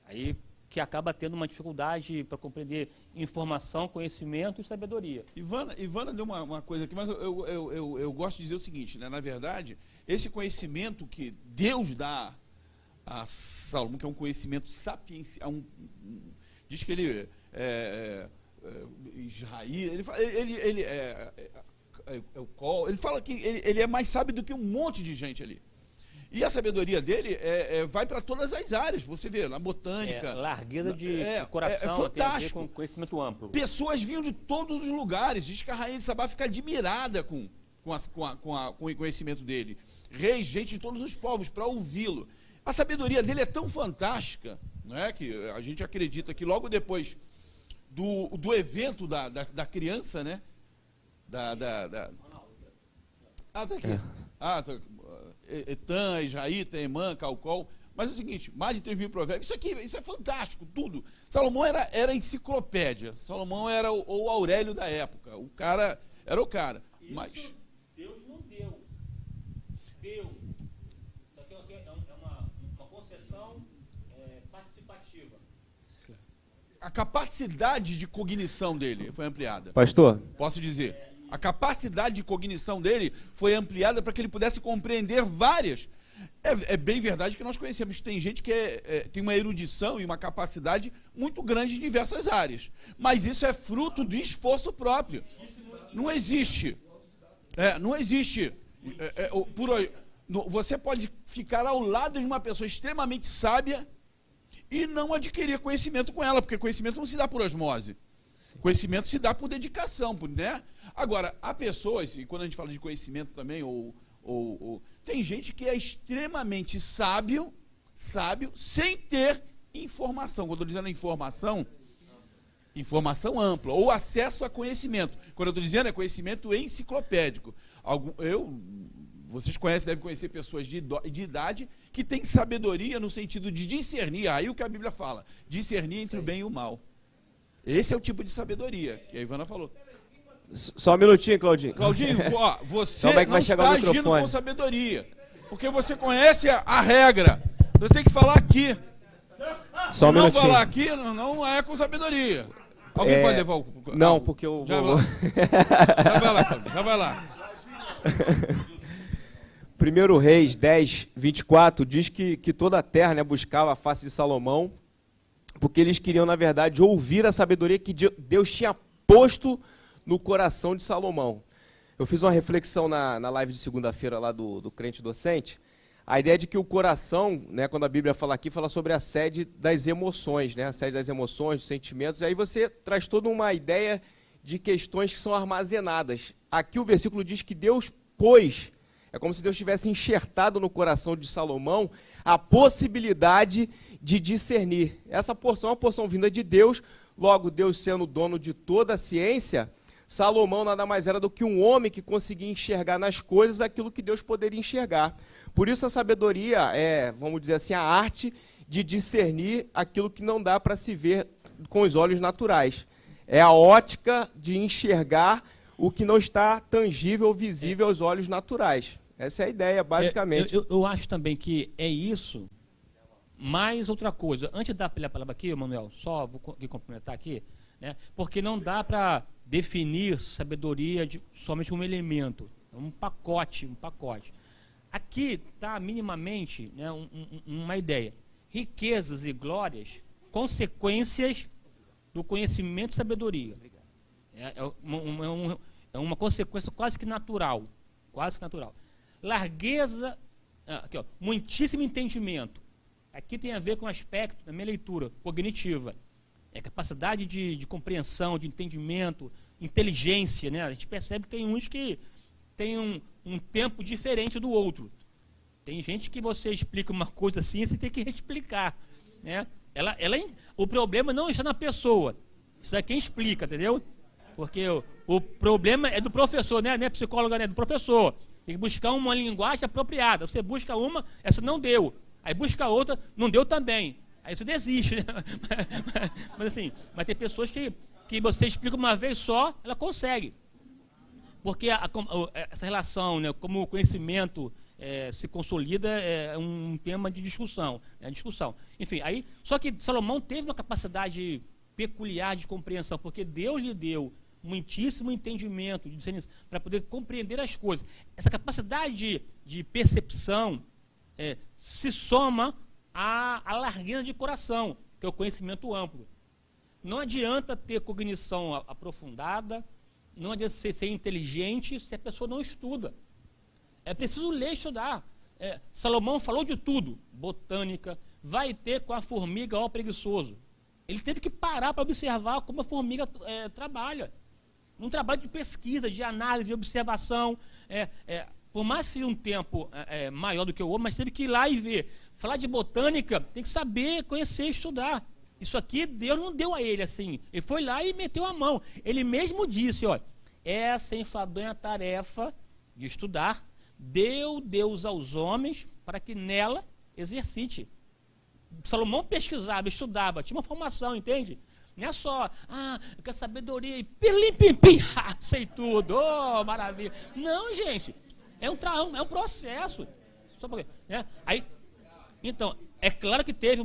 Aí que acaba tendo uma dificuldade para compreender informação, conhecimento e sabedoria. Ivana deu uma coisa aqui, mas eu gosto de dizer o seguinte, né? Na verdade, esse conhecimento que Deus dá a Salomão, que é um conhecimento sapiencial, diz que ele Israel, ele fala que ele é mais sábio do que um monte de gente ali. E a sabedoria dele vai para todas as áreas. Você vê, na botânica. Largueza de coração, fantástico. tem a ver com conhecimento amplo. Pessoas vinham de todos os lugares. Diz que a rainha de Sabá fica admirada com o conhecimento dele. Reis, gente de todos os povos, para ouvi-lo. A sabedoria dele é tão fantástica, não é, que a gente acredita que logo depois do evento da criança, né? Tá aqui. Etan, Israel, Teemã, Calcol. Mas é o seguinte, mais de 3 mil provérbios. Isso é fantástico, tudo. Salomão era enciclopédia. Salomão era o Aurélio da época. O cara era o cara. Mas Deus não deu. Deu. Isso aqui é uma concessão participativa. A capacidade de cognição dele foi ampliada. Pastor? Posso dizer. A capacidade de cognição dele foi ampliada para que ele pudesse compreender várias. É bem verdade que nós conhecemos. Tem gente que tem uma erudição e uma capacidade muito grande em diversas áreas. Mas isso é fruto de esforço próprio. Não existe. Não existe. Você pode ficar ao lado de uma pessoa extremamente sábia e não adquirir conhecimento com ela, porque conhecimento não se dá por osmose. Conhecimento se dá por dedicação, né? Agora, há pessoas, e quando a gente fala de conhecimento também, tem gente que é extremamente sábio sem ter informação. Quando eu estou dizendo informação ampla, ou acesso a conhecimento. Quando eu estou dizendo é conhecimento enciclopédico. Vocês devem conhecer pessoas de idade que têm sabedoria no sentido de discernir, aí o que a Bíblia fala, discernir entre o bem e o mal. Esse é o tipo de sabedoria que a Ivana falou. Só um minutinho, Claudinho. Claudinho, você então, não está agindo com sabedoria, porque você conhece a regra. Você tem que falar aqui. Só um minutinho. Não falar aqui não é com sabedoria. Alguém pode levar o... Não, porque eu vou... Já vai lá. 1 Reis 10, 24 diz que toda a terra, né, buscava a face de Salomão, porque eles queriam, na verdade, ouvir a sabedoria que Deus tinha posto no coração de Salomão. Eu fiz uma reflexão na live de segunda-feira lá do Crente Docente, a ideia de que o coração, né, quando a Bíblia fala aqui, fala sobre a sede das emoções, né, a sede das emoções, dos sentimentos, e aí você traz toda uma ideia de questões que são armazenadas. Aqui o versículo diz que Deus pôs, é como se Deus tivesse enxertado no coração de Salomão a possibilidade de discernir. Essa porção é uma porção vinda de Deus, Logo, Deus sendo dono de toda a ciência, Salomão nada mais era do que um homem que conseguia enxergar nas coisas aquilo que Deus poderia enxergar. Por isso a sabedoria é, vamos dizer assim, a arte de discernir aquilo que não dá para se ver com os olhos naturais. É a ótica de enxergar o que não está tangível ou visível aos olhos naturais. Essa é a ideia, basicamente. Eu acho também que é isso, mais outra coisa. Antes de dar a palavra aqui, Manuel, só vou complementar aqui, né? Porque não dá para definir sabedoria de somente um elemento, um pacote. Aqui está minimamente, né, uma ideia. Riquezas e glórias, consequências do conhecimento e sabedoria. É uma consequência quase que natural. Largueza, aqui, ó, muitíssimo entendimento. Aqui tem a ver com o aspecto da minha leitura cognitiva. É capacidade de compreensão, de entendimento, inteligência, né? A gente percebe que tem uns que tem um tempo diferente do outro. Tem gente que você explica uma coisa assim, você tem que explicar, né? O problema não está na pessoa, isso é quem explica, entendeu? Porque o problema é do professor, né? Não é psicólogo, né? É do professor. Tem que buscar uma linguagem apropriada. Você busca uma, essa não deu. Aí busca outra, não deu também. Aí você desiste, né? Mas assim, mas tem pessoas que você explica uma vez só, ela consegue. Porque essa relação, né, como o conhecimento se consolida, é um tema de discussão. Enfim, aí, só que Salomão teve uma capacidade peculiar de compreensão, porque Deus lhe deu muitíssimo entendimento para poder compreender as coisas. Essa capacidade de percepção se soma à largueza de coração, que é o conhecimento amplo. Não adianta ter cognição aprofundada, não adianta ser inteligente se a pessoa não estuda. É preciso ler e estudar. Salomão falou de tudo, botânica, vai ter com a formiga ó preguiçoso. Ele teve que parar para observar como a formiga trabalha. Um trabalho de pesquisa, de análise, de observação. Por mais que seja um tempo maior do que o outro, mas teve que ir lá e ver. Falar de botânica, tem que saber, conhecer, estudar. Isso aqui Deus não deu a ele assim. Ele foi lá e meteu a mão. Ele mesmo disse, ó, essa enfadonha tarefa de estudar, deu Deus aos homens para que nela exercite. Salomão pesquisava, estudava, tinha uma formação, entende? Não é só, eu quero sabedoria e pilim-pim-pim, sei tudo, oh, maravilha. Não, gente, é um processo. Só porque, né? Aí, então, é claro que teve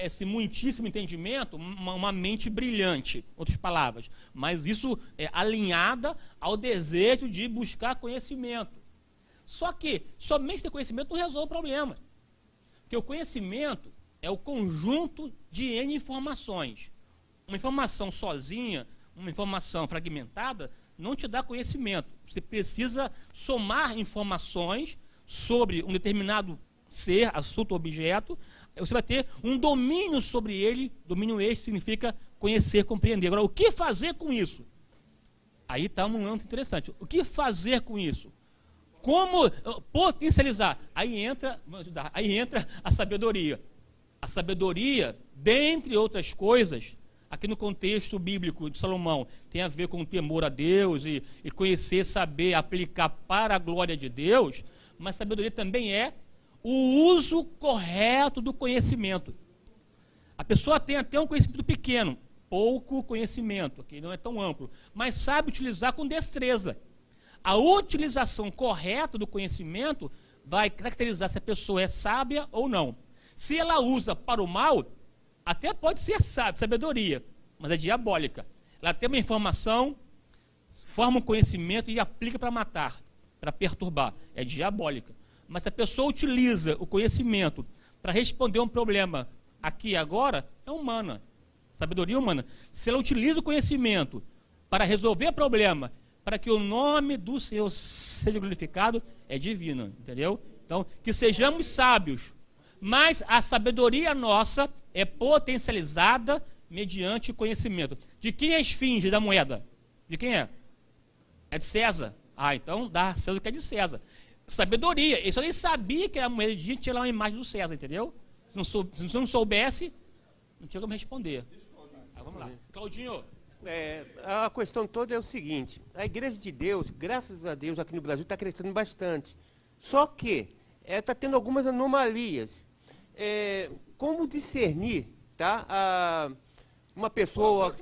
esse muitíssimo entendimento, uma mente brilhante, outras palavras, mas isso é alinhada ao desejo de buscar conhecimento. Só que somente ter conhecimento não resolve o problema. Porque o conhecimento é o conjunto de N informações. Uma informação sozinha, uma informação fragmentada, não te dá conhecimento. Você precisa somar informações sobre um determinado ser, assunto, objeto. Você vai ter um domínio sobre ele. Domínio este significa conhecer, compreender. Agora, o que fazer com isso? Aí está um lance interessante. O que fazer com isso? Como potencializar? Aí entra a sabedoria. A sabedoria, dentre outras coisas, aqui no contexto bíblico de Salomão, tem a ver com o temor a Deus e conhecer, saber, aplicar para a glória de Deus, mas sabedoria também é o uso correto do conhecimento. A pessoa tem até um conhecimento pequeno, pouco conhecimento, que não é tão amplo, mas sabe utilizar com destreza. A utilização correta do conhecimento vai caracterizar se a pessoa é sábia ou não. Se ela usa para o mal, até pode ser sabedoria, mas é diabólica. Ela tem uma informação, forma um conhecimento e aplica para matar, para perturbar. É diabólica. Mas se a pessoa utiliza o conhecimento para responder um problema aqui e agora, é humana. Sabedoria humana. Se ela utiliza o conhecimento para resolver problema, para que o nome do Senhor seja glorificado, é divino, entendeu? Então, que sejamos sábios. Mas a sabedoria nossa é potencializada mediante conhecimento. De quem é a esfinge da moeda? De quem é? É de César. Então dá a César o que é de César. Sabedoria. Ele só nem sabia que a moeda de tinha lá uma imagem do César, entendeu? Se não soubesse, não tinha como responder. Vamos lá. Claudinho. A questão toda é o seguinte, a Igreja de Deus, graças a Deus, aqui no Brasil está crescendo bastante. Só que está tendo algumas anomalias. Como discernir, tá? Uma pessoa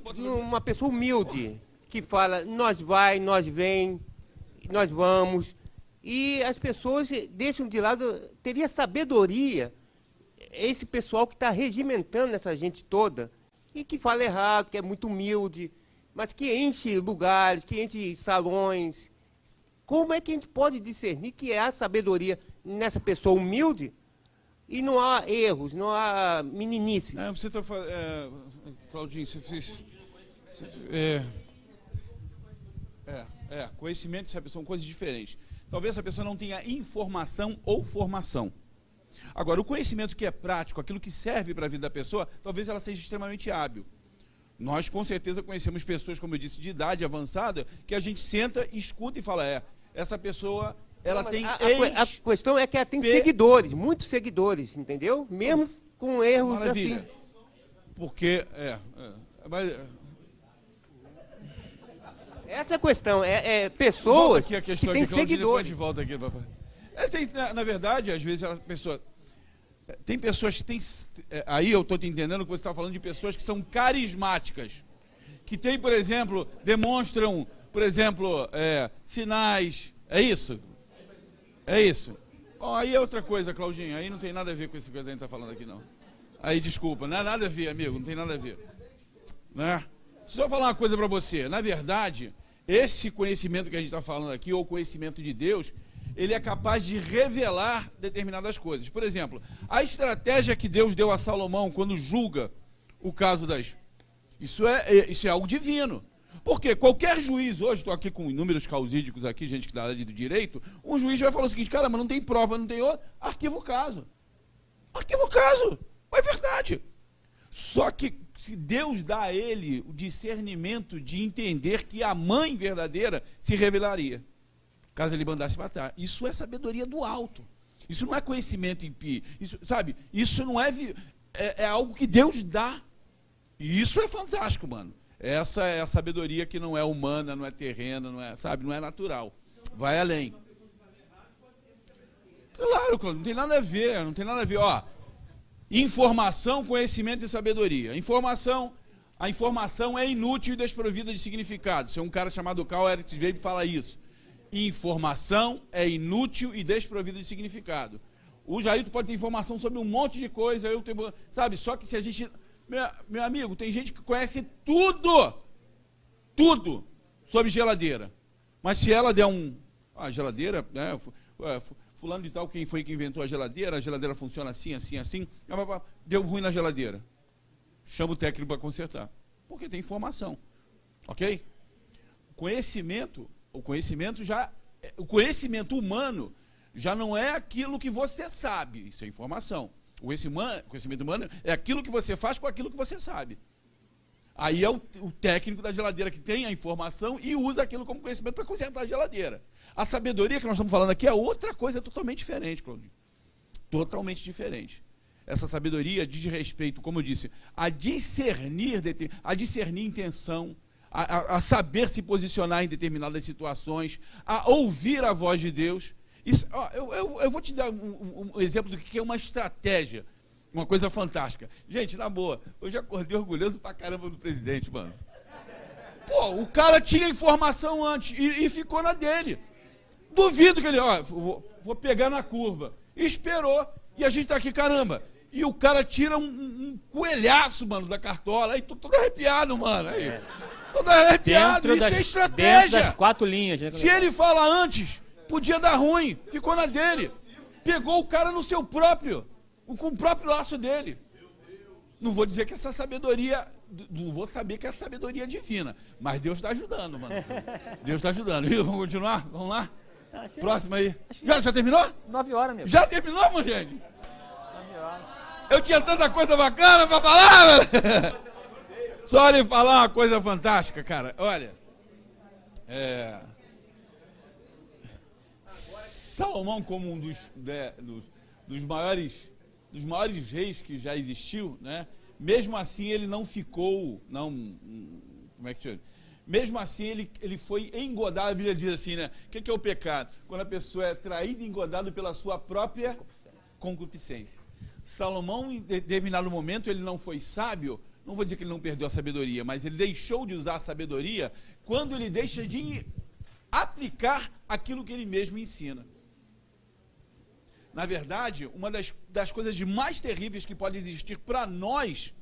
humilde, que fala, nós vai, nós vem, nós vamos, e as pessoas deixam de lado, teria sabedoria, esse pessoal que está regimentando essa gente toda, e que fala errado, que é muito humilde, mas que enche lugares, que enche salões. Como é que a gente pode discernir que há sabedoria nessa pessoa humilde e não há erros, não há meninices? Você está falando... Claudinho, você fez... Conhecimento e saber são coisas diferentes. Talvez essa pessoa não tenha informação ou formação. Agora, o conhecimento que é prático, aquilo que serve para a vida da pessoa, talvez ela seja extremamente hábil. Nós, com certeza, conhecemos pessoas, como eu disse, de idade avançada, que a gente senta, escuta e fala, essa pessoa, ela tem... A questão é que ela tem seguidores, muitos seguidores, entendeu? Mesmo com erros assim. Porque, mas... Essa é a questão, pessoas que têm seguidores. Volta aqui, papai. Na verdade, às vezes, a pessoa... Tem pessoas que têm... aí eu estou te entendendo que você está falando de pessoas que são carismáticas. Que tem, por exemplo, demonstram, por exemplo, sinais. É isso? É isso. Bom, aí é outra coisa, Claudinho. Aí não tem nada a ver com essa coisa que a gente está falando aqui, não. Aí, desculpa, não é nada a ver, amigo. Não tem nada a ver. Né? Deixa eu falar uma coisa para você. Na verdade, esse conhecimento que a gente está falando aqui, ou conhecimento de Deus, ele é capaz de revelar determinadas coisas. Por exemplo, a estratégia que Deus deu a Salomão quando julga o caso das... Isso é algo divino. Porque qualquer juiz, hoje estou aqui com inúmeros causídicos aqui, gente que dá área do direito, um juiz vai falar o seguinte, caramba, não tem prova, não tem outro, arquiva o caso. Arquiva o caso. É verdade. Só que se Deus dá a ele o discernimento de entender que a mãe verdadeira se revelaria, caso ele mandasse matar. Isso é sabedoria do alto. Isso não é conhecimento impie. Isso, sabe? Isso não é algo que Deus dá. E isso é fantástico, mano. Essa é a sabedoria que não é humana, não é terrena, não é natural. Vai além. Claro, não tem nada a ver, não tem nada a ver. Ó, informação, conhecimento e sabedoria. A informação é inútil e desprovida de significado. Isso é um cara chamado Carl Eric Weber fala isso. Informação é inútil e desprovida de significado. O Jailton pode ter informação sobre um monte de coisa, eu tenho, sabe? Só que se a gente... Meu amigo, tem gente que conhece tudo sobre geladeira. Mas se ela der a geladeira, né? Fulano de tal, quem foi que inventou a geladeira funciona assim, assim, assim, deu ruim na geladeira. Chama o técnico para consertar. Porque tem informação. Ok? O conhecimento humano já não é aquilo que você sabe, isso é informação. O conhecimento humano é aquilo que você faz com aquilo que você sabe. Aí é o técnico da geladeira que tem a informação e usa aquilo como conhecimento para consertar a geladeira. A sabedoria que nós estamos falando aqui é outra coisa totalmente diferente, Claudinho. Totalmente diferente. Essa sabedoria diz respeito, como eu disse, a discernir intenção, a saber se posicionar em determinadas situações, a ouvir a voz de Deus. Isso, ó, eu vou te dar um exemplo do que é uma estratégia, uma coisa fantástica. Gente, na boa, eu já acordei orgulhoso pra caramba do presidente, mano. Pô, o cara tinha informação antes e ficou na dele. Duvido que ele, vou pegar na curva. E esperou, e a gente tá aqui, caramba. E o cara tira um coelhaço, mano, da cartola. Aí tô todo arrepiado, mano. Aí, todo arrepiado, isso é estratégia. Dentro das 4 linhas. Né? Se ele fala antes... Podia dar ruim, ficou na dele. Pegou o cara no seu próprio, com o próprio laço dele. Não vou dizer que essa sabedoria, não vou saber que é sabedoria divina, mas Deus está ajudando, mano. Deus está ajudando. Vamos continuar? Vamos lá? Próximo aí. Já terminou? 9 horas, meu. Já terminou, meu gente? 9 horas. Eu tinha tanta coisa bacana para falar, velho. Só lhe falar uma coisa fantástica, cara. Olha, Salomão, como um dos maiores reis que já existiu, né? mesmo assim ele não ficou, como é que chama? Mesmo assim ele foi engodado. A Bíblia diz assim, né? O que é o pecado? Quando a pessoa é traída e engodada pela sua própria concupiscência. Salomão, em determinado momento, ele não foi sábio. Não vou dizer que ele não perdeu a sabedoria, mas ele deixou de usar a sabedoria quando ele deixa de aplicar aquilo que ele mesmo ensina. Na verdade, uma das coisas mais terríveis que pode existir para nós,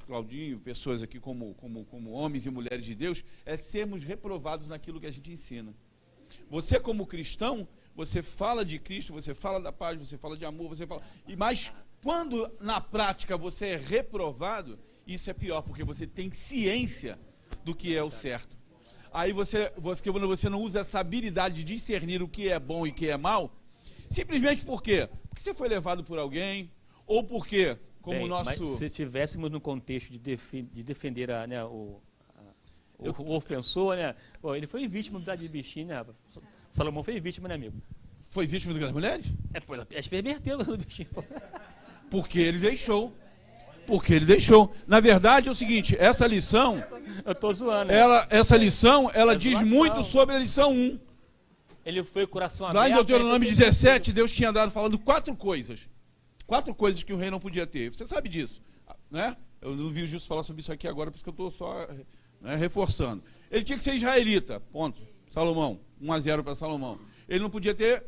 Claudinho, pessoas aqui como homens e mulheres de Deus, é sermos reprovados naquilo que a gente ensina. Você, como cristão, você fala de Cristo, você fala da paz, você fala de amor, mas quando na prática você é reprovado, isso é pior, porque você tem ciência do que é o certo. Aí quando você não usa essa habilidade de discernir o que é bom e o que é mal, simplesmente por quê? Porque você foi levado por alguém, ou porque, como o nosso... Mas se estivéssemos no contexto de defender o ofensor, né? Pô, ele foi vítima de bichinho, né, rapaz? Salomão foi vítima, né, amigo? Foi vítima das mulheres? Pô, ela perverteu o bichinho. Porque ele deixou. Na verdade é o seguinte, essa lição... Eu tô zoando. Essa lição, ela diz muito sobre a lição 1. Ele foi coração aberto. Lá em Deuteronômio 17, Deus tinha falando 4 coisas. 4 coisas que o rei não podia ter. Você sabe disso, né? Eu não vi o Gilson falar sobre isso aqui agora, por isso que eu estou só reforçando. Ele tinha que ser israelita, ponto. Salomão, 1-0 para Salomão. Ele não podia ter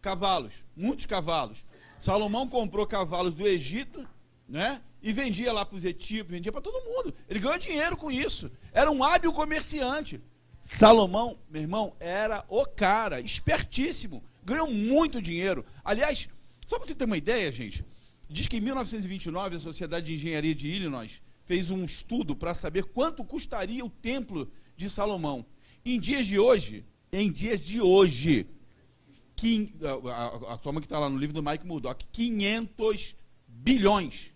cavalos, muitos cavalos. Salomão comprou cavalos do Egito, né? E vendia lá para os etíopes, vendia para todo mundo. Ele ganhou dinheiro com isso. Era um hábil comerciante. Salomão, meu irmão, era o cara, espertíssimo. Ganhou muito dinheiro. Aliás, só para você ter uma ideia, gente, diz que em 1929 a Sociedade de Engenharia de Illinois fez um estudo para saber quanto custaria o templo de Salomão. Em dias de hoje, a soma que está lá no livro do Mike Murdock, 500 bilhões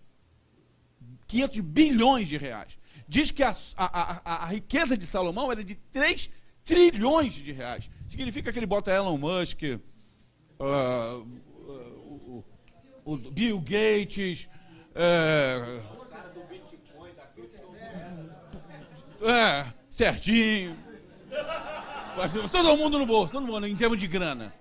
de reais. Diz que a riqueza de Salomão era de 3 trilhões de reais. Significa que ele bota Elon Musk, o Bill Gates, Os caras do Bitcoin, da criptomoeda. certinho. Todo mundo no bolso, todo mundo, em termos de grana.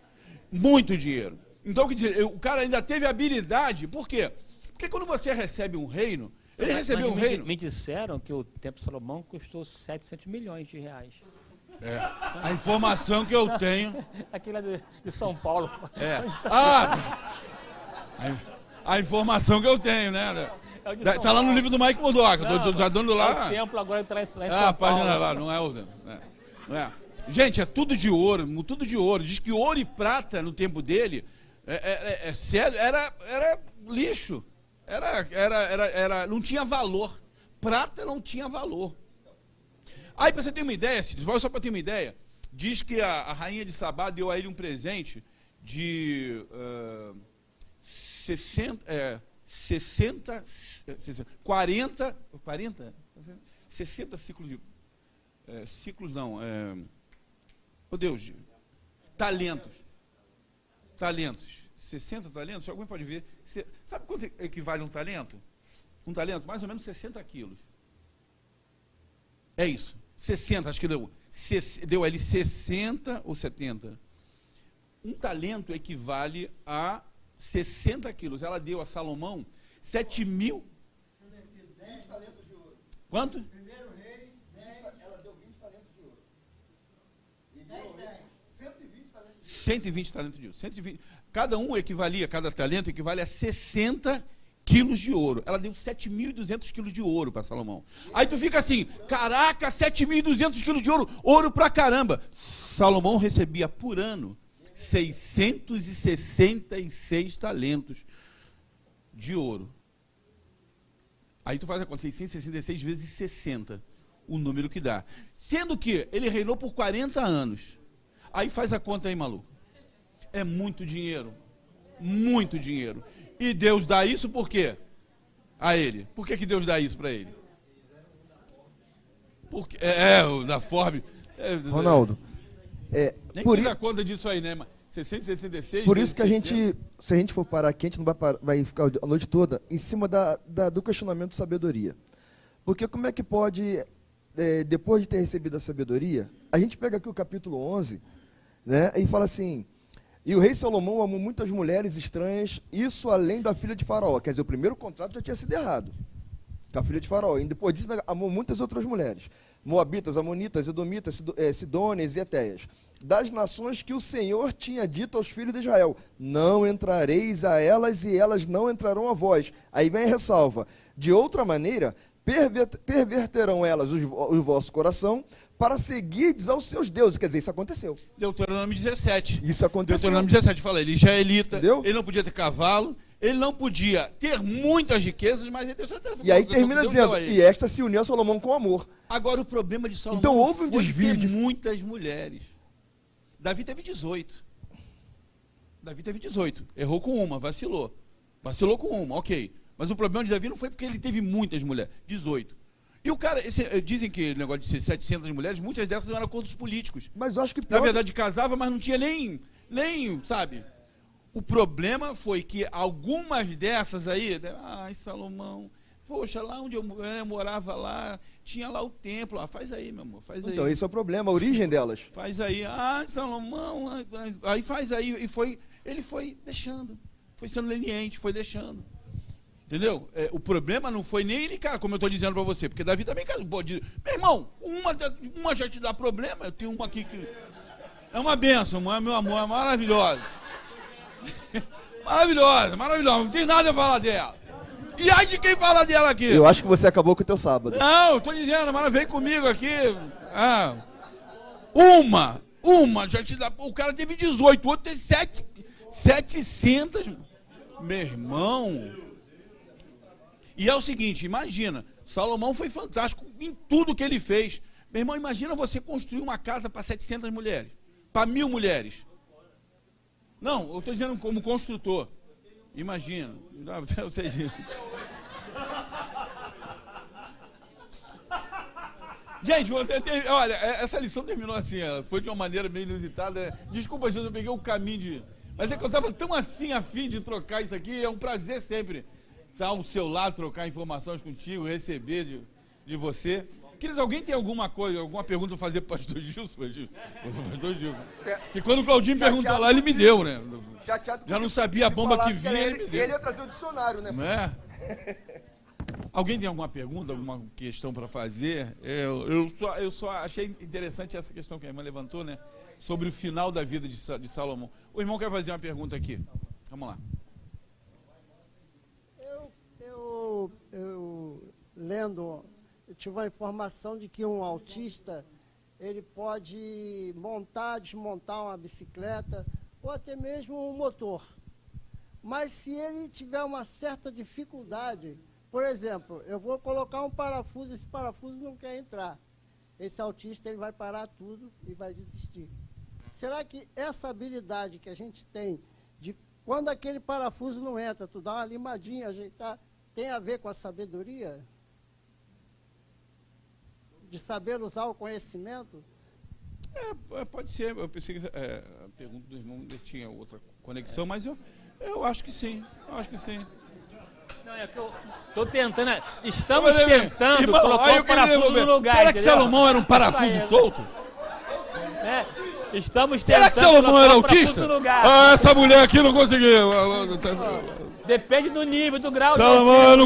Muito dinheiro. Então, quer dizer, o cara ainda teve habilidade. Por quê? Porque quando você recebe um reino, ele recebeu um reino. Me disseram que o Templo de Salomão custou 700 milhões de reais. A informação que eu tenho... Aquele de São Paulo. A informação que eu tenho, né? Tá lá no livro do Mike Murdock. Tá dando lá... O templo agora está em São Paulo. A página lá, não é outra. Não é. Gente, é tudo de ouro, tudo de ouro. Diz que ouro e prata no tempo dele sério, era lixo. Não tinha valor. Prata não tinha valor. Aí, para você ter uma ideia, só para ter uma ideia, diz que a rainha de Sabá deu a ele um presente de 60 ciclos de... ciclos não, oh Deus, talentos, 60 talentos, alguém pode ver, sabe quanto equivale um talento? Um talento, mais ou menos 60 quilos, é isso, 60, acho que deu a ele 60 ou 70, um talento equivale a 60 quilos, ela deu a Salomão 7.000, 10 talentos de ouro. Quanto? Primeiro rei, ela deu 20 talentos de ouro. E deu 120 talentos de ouro. 120 talentos de ouro. 120. Cada talento equivale a 60 quilos de ouro. Ela deu 7.200 quilos de ouro para Salomão. Aí tu fica assim, caraca, 7.200 quilos de ouro, ouro pra caramba. Salomão recebia por ano 666 talentos de ouro. Aí tu faz a conta, 666 vezes 60, o número que dá. Sendo que ele reinou por 40 anos. Aí faz a conta aí, maluco. É muito dinheiro. Muito dinheiro. E Deus dá isso por quê? A ele. Por que Deus dá isso para ele? Porque, o da Forbes. Ronaldo, Nem por fiz a conta disso aí, né? 666. Por isso que a 600. gente, se a gente for parar aqui, a gente não vai ficar a noite toda em cima do questionamento de sabedoria. Porque como é que pode, depois de ter recebido a sabedoria, a gente pega aqui o capítulo 11, né, e fala assim, e o rei Salomão amou muitas mulheres estranhas, isso além da filha de Faraó. Quer dizer, o primeiro contrato já tinha sido errado, com a filha de Faraó. E depois disso, amou muitas outras mulheres. Moabitas, Amonitas, Edomitas, Sidônias e Etéias. Das nações que o Senhor tinha dito aos filhos de Israel, não entrareis a elas e elas não entrarão a vós. Aí vem a ressalva. De outra maneira, perverterão elas o vosso coração para seguirdes aos seus deuses. Quer dizer, isso aconteceu. Deuteronômio 17. Isso aconteceu. Deuteronômio 17 fala, ele já é elita, Entendeu? ele não podia ter cavalo, ele não podia ter muitas riquezas, mas ele tem certeza. E aí termina dizendo, e esta se uniu a Salomão com amor. Agora o problema de Salomão Então houve um foi desvio ter de muitas mulheres. Davi teve 18. Errou com uma, vacilou. Vacilou com uma, ok. Mas o problema de Davi não foi porque ele teve muitas mulheres, 18. E o cara, dizem que o negócio de ser 700 mulheres, muitas dessas eram acordos políticos. Mas eu acho que Na verdade casava, mas não tinha nem, sabe? O problema foi que algumas dessas aí, ai, Salomão, poxa, lá onde eu morava lá, tinha lá o templo, faz aí, meu amor, faz aí. Então esse é o problema, a origem delas. Faz aí, Salomão, aí faz aí, ele foi deixando, foi sendo leniente, foi deixando. Entendeu? O problema não foi nem ele, cara, como eu estou dizendo para você, porque Davi também casou. Meu irmão, uma já te dá problema, eu tenho uma aqui que é uma bênção, meu amor, é maravilhosa. Maravilhosa, não tem nada a falar dela. E aí de quem fala dela aqui? Eu acho que você acabou com o teu sábado. Não, eu estou dizendo, mas vem comigo aqui. Uma, já te dá. O cara teve 18, o outro teve 700. Meu irmão. E é o seguinte, imagina, Salomão foi fantástico em tudo que ele fez. Meu irmão, imagina você construir uma casa para 700 mulheres, para 1000 mulheres. Não, eu estou dizendo como construtor. Imagina. Gente, olha, essa lição terminou assim, foi de uma maneira meio inusitada. Desculpa, Jesus, eu peguei o caminho de... Mas é que eu estava tão assim afim de trocar isso aqui, é um prazer sempre estar ao seu lado, trocar informações contigo, receber de você. Queridos, alguém tem alguma pergunta para fazer para o pastor Gilson? Pastor Gilson. Que quando o Claudinho perguntou lá, ele me deu, né? Já não sabia a bomba que vinha, ele me deu. Ele ia trazer o dicionário, né? Não é? Alguém tem alguma pergunta, alguma questão para fazer? Eu só achei interessante essa questão que a irmã levantou, né? Sobre o final da vida de Salomão. O irmão quer fazer uma pergunta aqui. Vamos lá. Eu lendo, eu tive uma informação de que um autista, ele pode montar, desmontar uma bicicleta, ou até mesmo um motor. Mas se ele tiver uma certa dificuldade, por exemplo, eu vou colocar um parafuso, esse parafuso não quer entrar. Esse autista ele vai parar tudo e vai desistir. Será que essa habilidade que a gente tem, de quando aquele parafuso não entra, tu dá uma limadinha, ajeitar, tem a ver com a sabedoria? De saber usar o conhecimento? Pode ser. Eu pensei que a pergunta do irmão tinha outra conexão, mas eu acho que sim. Eu acho que sim. Não, é que eu tô tentando. Estamos tentando irmão, colocar o parafuso no lugar. Será que Salomão era um parafuso solto? Estamos Será que Salomão era autista? Essa mulher aqui não conseguiu. Depende do nível, do grau. Salomão, eu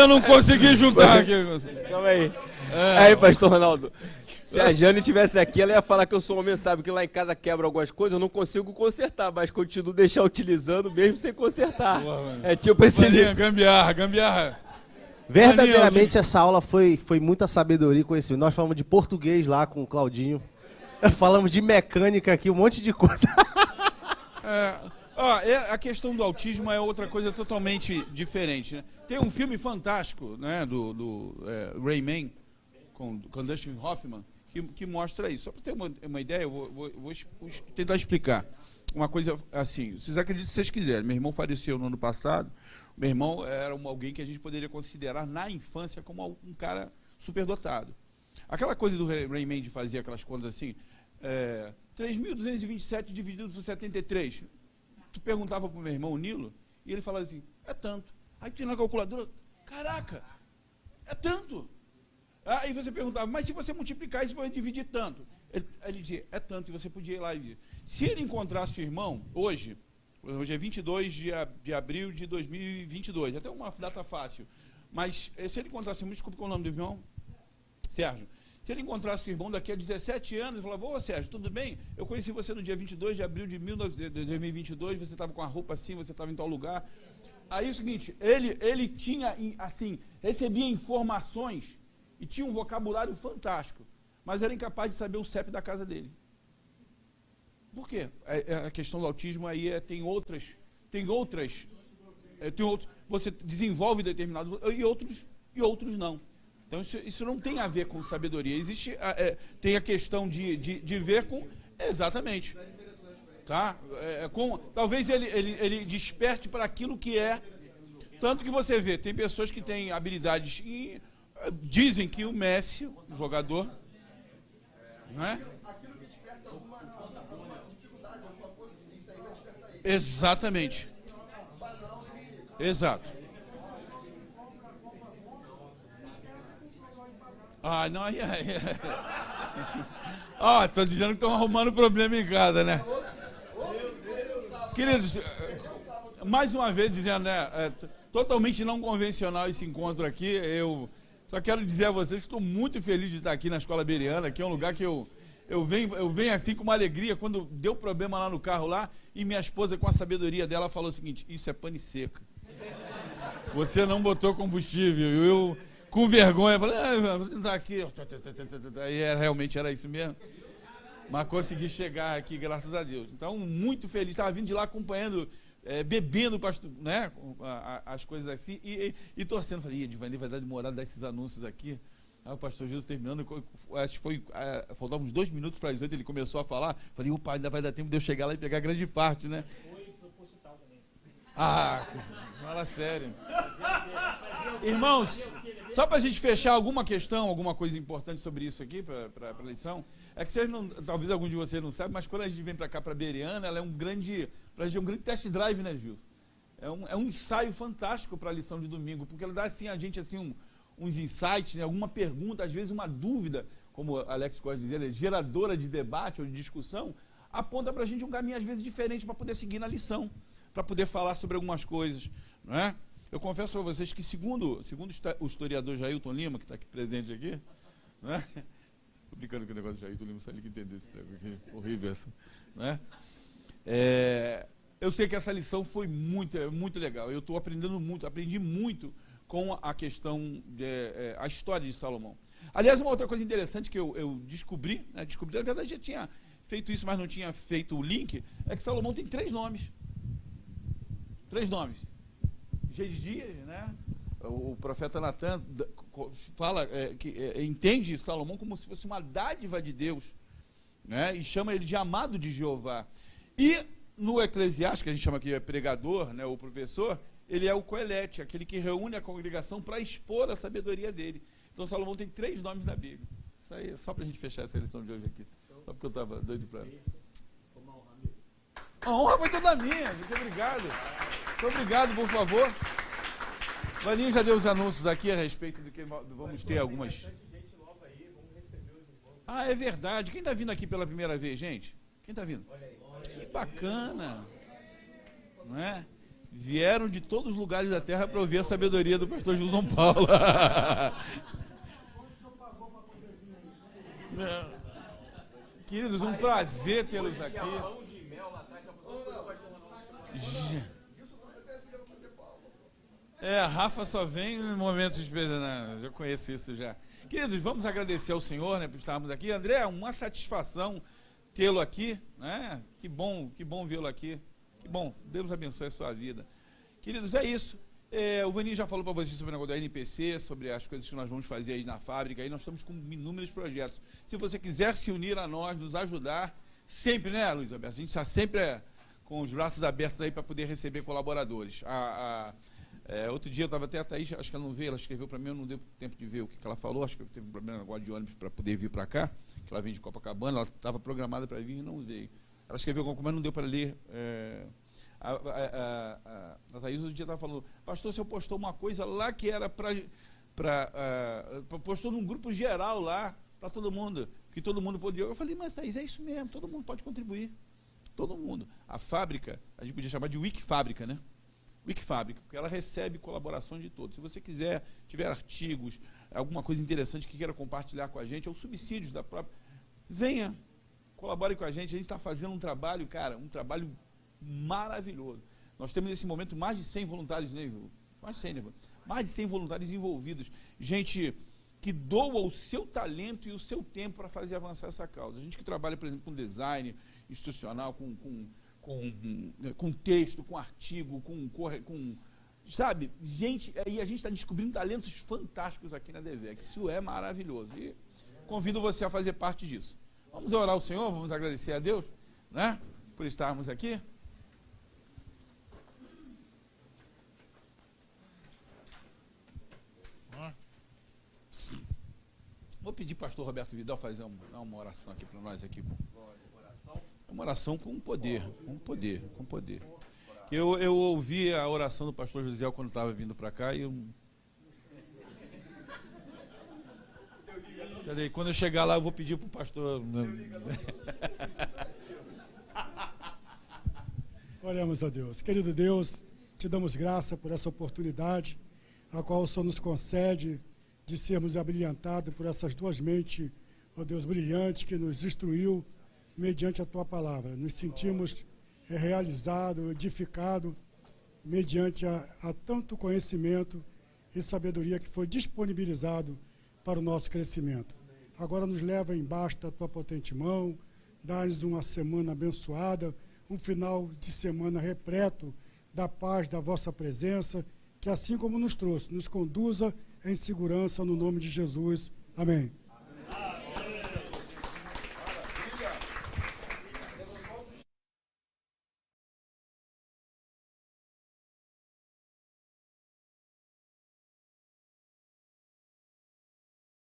não consegui juntar aqui. Calma aí. Aí, pastor Ronaldo. Se a Jane estivesse aqui, ela ia falar que eu sou homem, sabe? Que lá em casa quebra algumas coisas, eu não consigo consertar, mas continuo deixar utilizando mesmo sem consertar. É tipo esse livro. Gambiarra. Verdadeiramente essa aula foi muita sabedoria e conhecimento. Nós falamos de português lá com o Claudinho. Falamos de mecânica aqui, um monte de coisa. A questão do autismo é outra coisa totalmente diferente, né? Tem um filme fantástico, né, do Rayman, com Dustin Hoffman, que mostra isso. Só para ter uma ideia, eu vou tentar explicar. Uma coisa assim, vocês acreditam se vocês quiserem. Meu irmão faleceu no ano passado. Meu irmão era alguém que a gente poderia considerar na infância como um cara superdotado. Aquela coisa do Rayman de fazer aquelas contas assim, 3.227 dividido por 73. Tu perguntava para o meu irmão, o Nilo, e ele falava assim, é tanto. Aí tu tinha na calculadora, caraca, é tanto. Aí você perguntava, mas se você multiplicar isso, vai dividir tanto. Ele dizia, é tanto, e você podia ir lá e dizer. Se ele encontrasse o irmão, hoje é 22 de abril de 2022, até uma data fácil, mas se ele encontrasse, desculpa qual é o nome do irmão? Sérgio. Se ele encontrasse o irmão daqui a 17 anos, ele falava, ô Sérgio, tudo bem? Eu conheci você no dia 22 de abril de 2022, você estava com a roupa assim, você estava em tal lugar. Aí é o seguinte, ele tinha, assim, recebia informações e tinha um vocabulário fantástico, mas era incapaz de saber o CEP da casa dele. Por quê? A questão do autismo aí tem outros, você desenvolve determinados e outros não. Então isso não tem a ver com sabedoria. Existe, tem a questão de ver com, exatamente, tá? Talvez ele desperte para aquilo que é, tanto que você vê, tem pessoas que têm habilidades e dizem que o Messi, o jogador, não é? Exatamente. Exato. Ah, não, aí. Ó, tô dizendo que estão arrumando problema em casa, né? Queridos, mais uma vez dizendo, né? Totalmente não convencional esse encontro aqui. Eu só quero dizer a vocês que estou muito feliz de estar aqui na Escola Bereana, que é um lugar que eu venho assim com uma alegria. Quando deu problema lá no carro lá, e minha esposa, com a sabedoria dela, falou o seguinte, isso é pane seca. Você não botou combustível. Eu, com vergonha, falei, vou tentar aqui. Aí realmente era isso mesmo. Mas consegui chegar aqui, graças a Deus. Então, muito feliz. Estava vindo de lá acompanhando, bebendo, né, as coisas assim, e torcendo. Falei, Edivani, vai dar demorado a dar esses anúncios aqui. Aí o pastor Jesus terminando, acho que faltavam uns 2 minutos para as 8, ele começou a falar. Falei, opa, ainda vai dar tempo de eu chegar lá e pegar grande parte, né? Foi proposital também. Ah, fala sério. Irmãos, só para a gente fechar alguma questão, alguma coisa importante sobre isso aqui, para a lição, é que vocês não, talvez algum de vocês não saibam, mas quando a gente vem para cá, para a Bereana, ela é um grande test drive, né, Gil? É um ensaio fantástico para a lição de domingo, porque ela dá assim, a gente assim, uns insights, né, alguma pergunta, às vezes uma dúvida, como Alex gosta de dizer, geradora de debate ou de discussão, aponta para a gente um caminho, às vezes, diferente para poder seguir na lição, para poder falar sobre algumas coisas, não é? Eu confesso para vocês que, segundo o historiador Jailton Lima, que está aqui presente aqui, não é? Estou brincando com o negócio de Jailton Lima, só ele que entendeu esse treco aqui, horrível essa, não é? Eu sei que essa lição foi muito legal, eu estou aprendendo muito, aprendi muito com a questão, a história de Salomão. Aliás, uma outra coisa interessante que eu descobri, na verdade já tinha feito isso, mas não tinha feito o link, é que Salomão tem 3 nomes. 3 nomes. Gedias, né? O profeta Natan fala que entende Salomão como se fosse uma dádiva de Deus, né? E chama ele de amado de Jeová. E no Eclesiastes, que a gente chama aqui de pregador, né, ou professor, ele é o Coelete, aquele que reúne a congregação para expor a sabedoria dele. Então Salomão tem 3 nomes na Bíblia. Isso aí é só para a gente fechar essa lição de hoje aqui. Só porque eu estava doido para... A honra foi toda minha. Muito obrigado. Muito obrigado, por favor. Vaninho já deu os anúncios aqui a respeito do que vamos ter algumas... Ah, é verdade. Quem está vindo aqui pela primeira vez, gente? Quem está vindo? Que bacana. Não é? Vieram de todos os lugares da terra para ouvir a sabedoria do pastor Gilson Paulo. Queridos, um prazer tê-los aqui. A Rafa só vem em momentos especiais. Já conheço isso já. Queridos, vamos agradecer ao Senhor, né, por estarmos aqui. André, é uma satisfação tê-lo aqui, né? Que bom vê-lo aqui. Que bom, Deus abençoe a sua vida. Queridos, é isso. O Vaninho já falou para vocês sobre o negócio da NPC, sobre as coisas que nós vamos fazer aí na fábrica. Aí nós estamos com inúmeros projetos. Se você quiser se unir a nós, nos ajudar, sempre, né, Luiz Alberto? A gente está sempre com os braços abertos aí para poder receber colaboradores. Outro dia eu estava até a Thaís, acho que ela não veio, ela escreveu para mim, eu não deu tempo de ver o que ela falou, acho que eu teve um problema agora de ônibus para poder vir para cá, que ela vem de Copacabana, ela estava programada para vir e não veio. Ela escreveu alguma coisa, mas não deu para ler. A Thaís outro dia estava falando, pastor, você postou uma coisa lá que era postou num grupo geral lá, para todo mundo, que todo mundo podia. Eu falei, mas Thaís, é isso mesmo, todo mundo pode contribuir. Todo mundo. A fábrica, a gente podia chamar de Wikifábrica, né? Wikifábrica, porque ela recebe colaborações de todos. Se você quiser, tiver artigos, alguma coisa interessante que queira compartilhar com a gente, ou subsídios da própria, venha, colabore com a gente está fazendo um trabalho, cara, um trabalho maravilhoso. Nós temos nesse momento mais de 100 voluntários, né, Ivo? Mais de 100 voluntários envolvidos. Gente que doa o seu talento e o seu tempo para fazer avançar essa causa. A gente que trabalha, por exemplo, com design institucional, com texto, com artigo, sabe, gente, aí a gente está descobrindo talentos fantásticos aqui na DVEC. Isso é maravilhoso. E convido você a fazer parte disso. Vamos orar ao Senhor, vamos agradecer a Deus, né, por estarmos aqui. Vou pedir para o pastor Roberto Vidal fazer uma oração aqui para nós aqui. Uma oração com poder, com poder, com poder. Eu ouvi a oração do pastor José quando estava vindo para cá e quando eu chegar lá eu vou pedir para o pastor. Oremos a Deus. Querido Deus, te damos graça por essa oportunidade, a qual o Senhor nos concede de sermos abrilhantados por essas duas mentes, ó Deus, brilhantes, que nos instruiu mediante a Tua palavra. Nos sentimos realizados, edificados, mediante a tanto conhecimento e sabedoria que foi disponibilizado para o nosso crescimento. Agora nos leva embaixo da Tua potente mão, dá-nos uma semana abençoada, um final de semana repleto da paz da vossa presença, que assim como nos trouxe, nos conduza em segurança no nome de Jesus. Amém.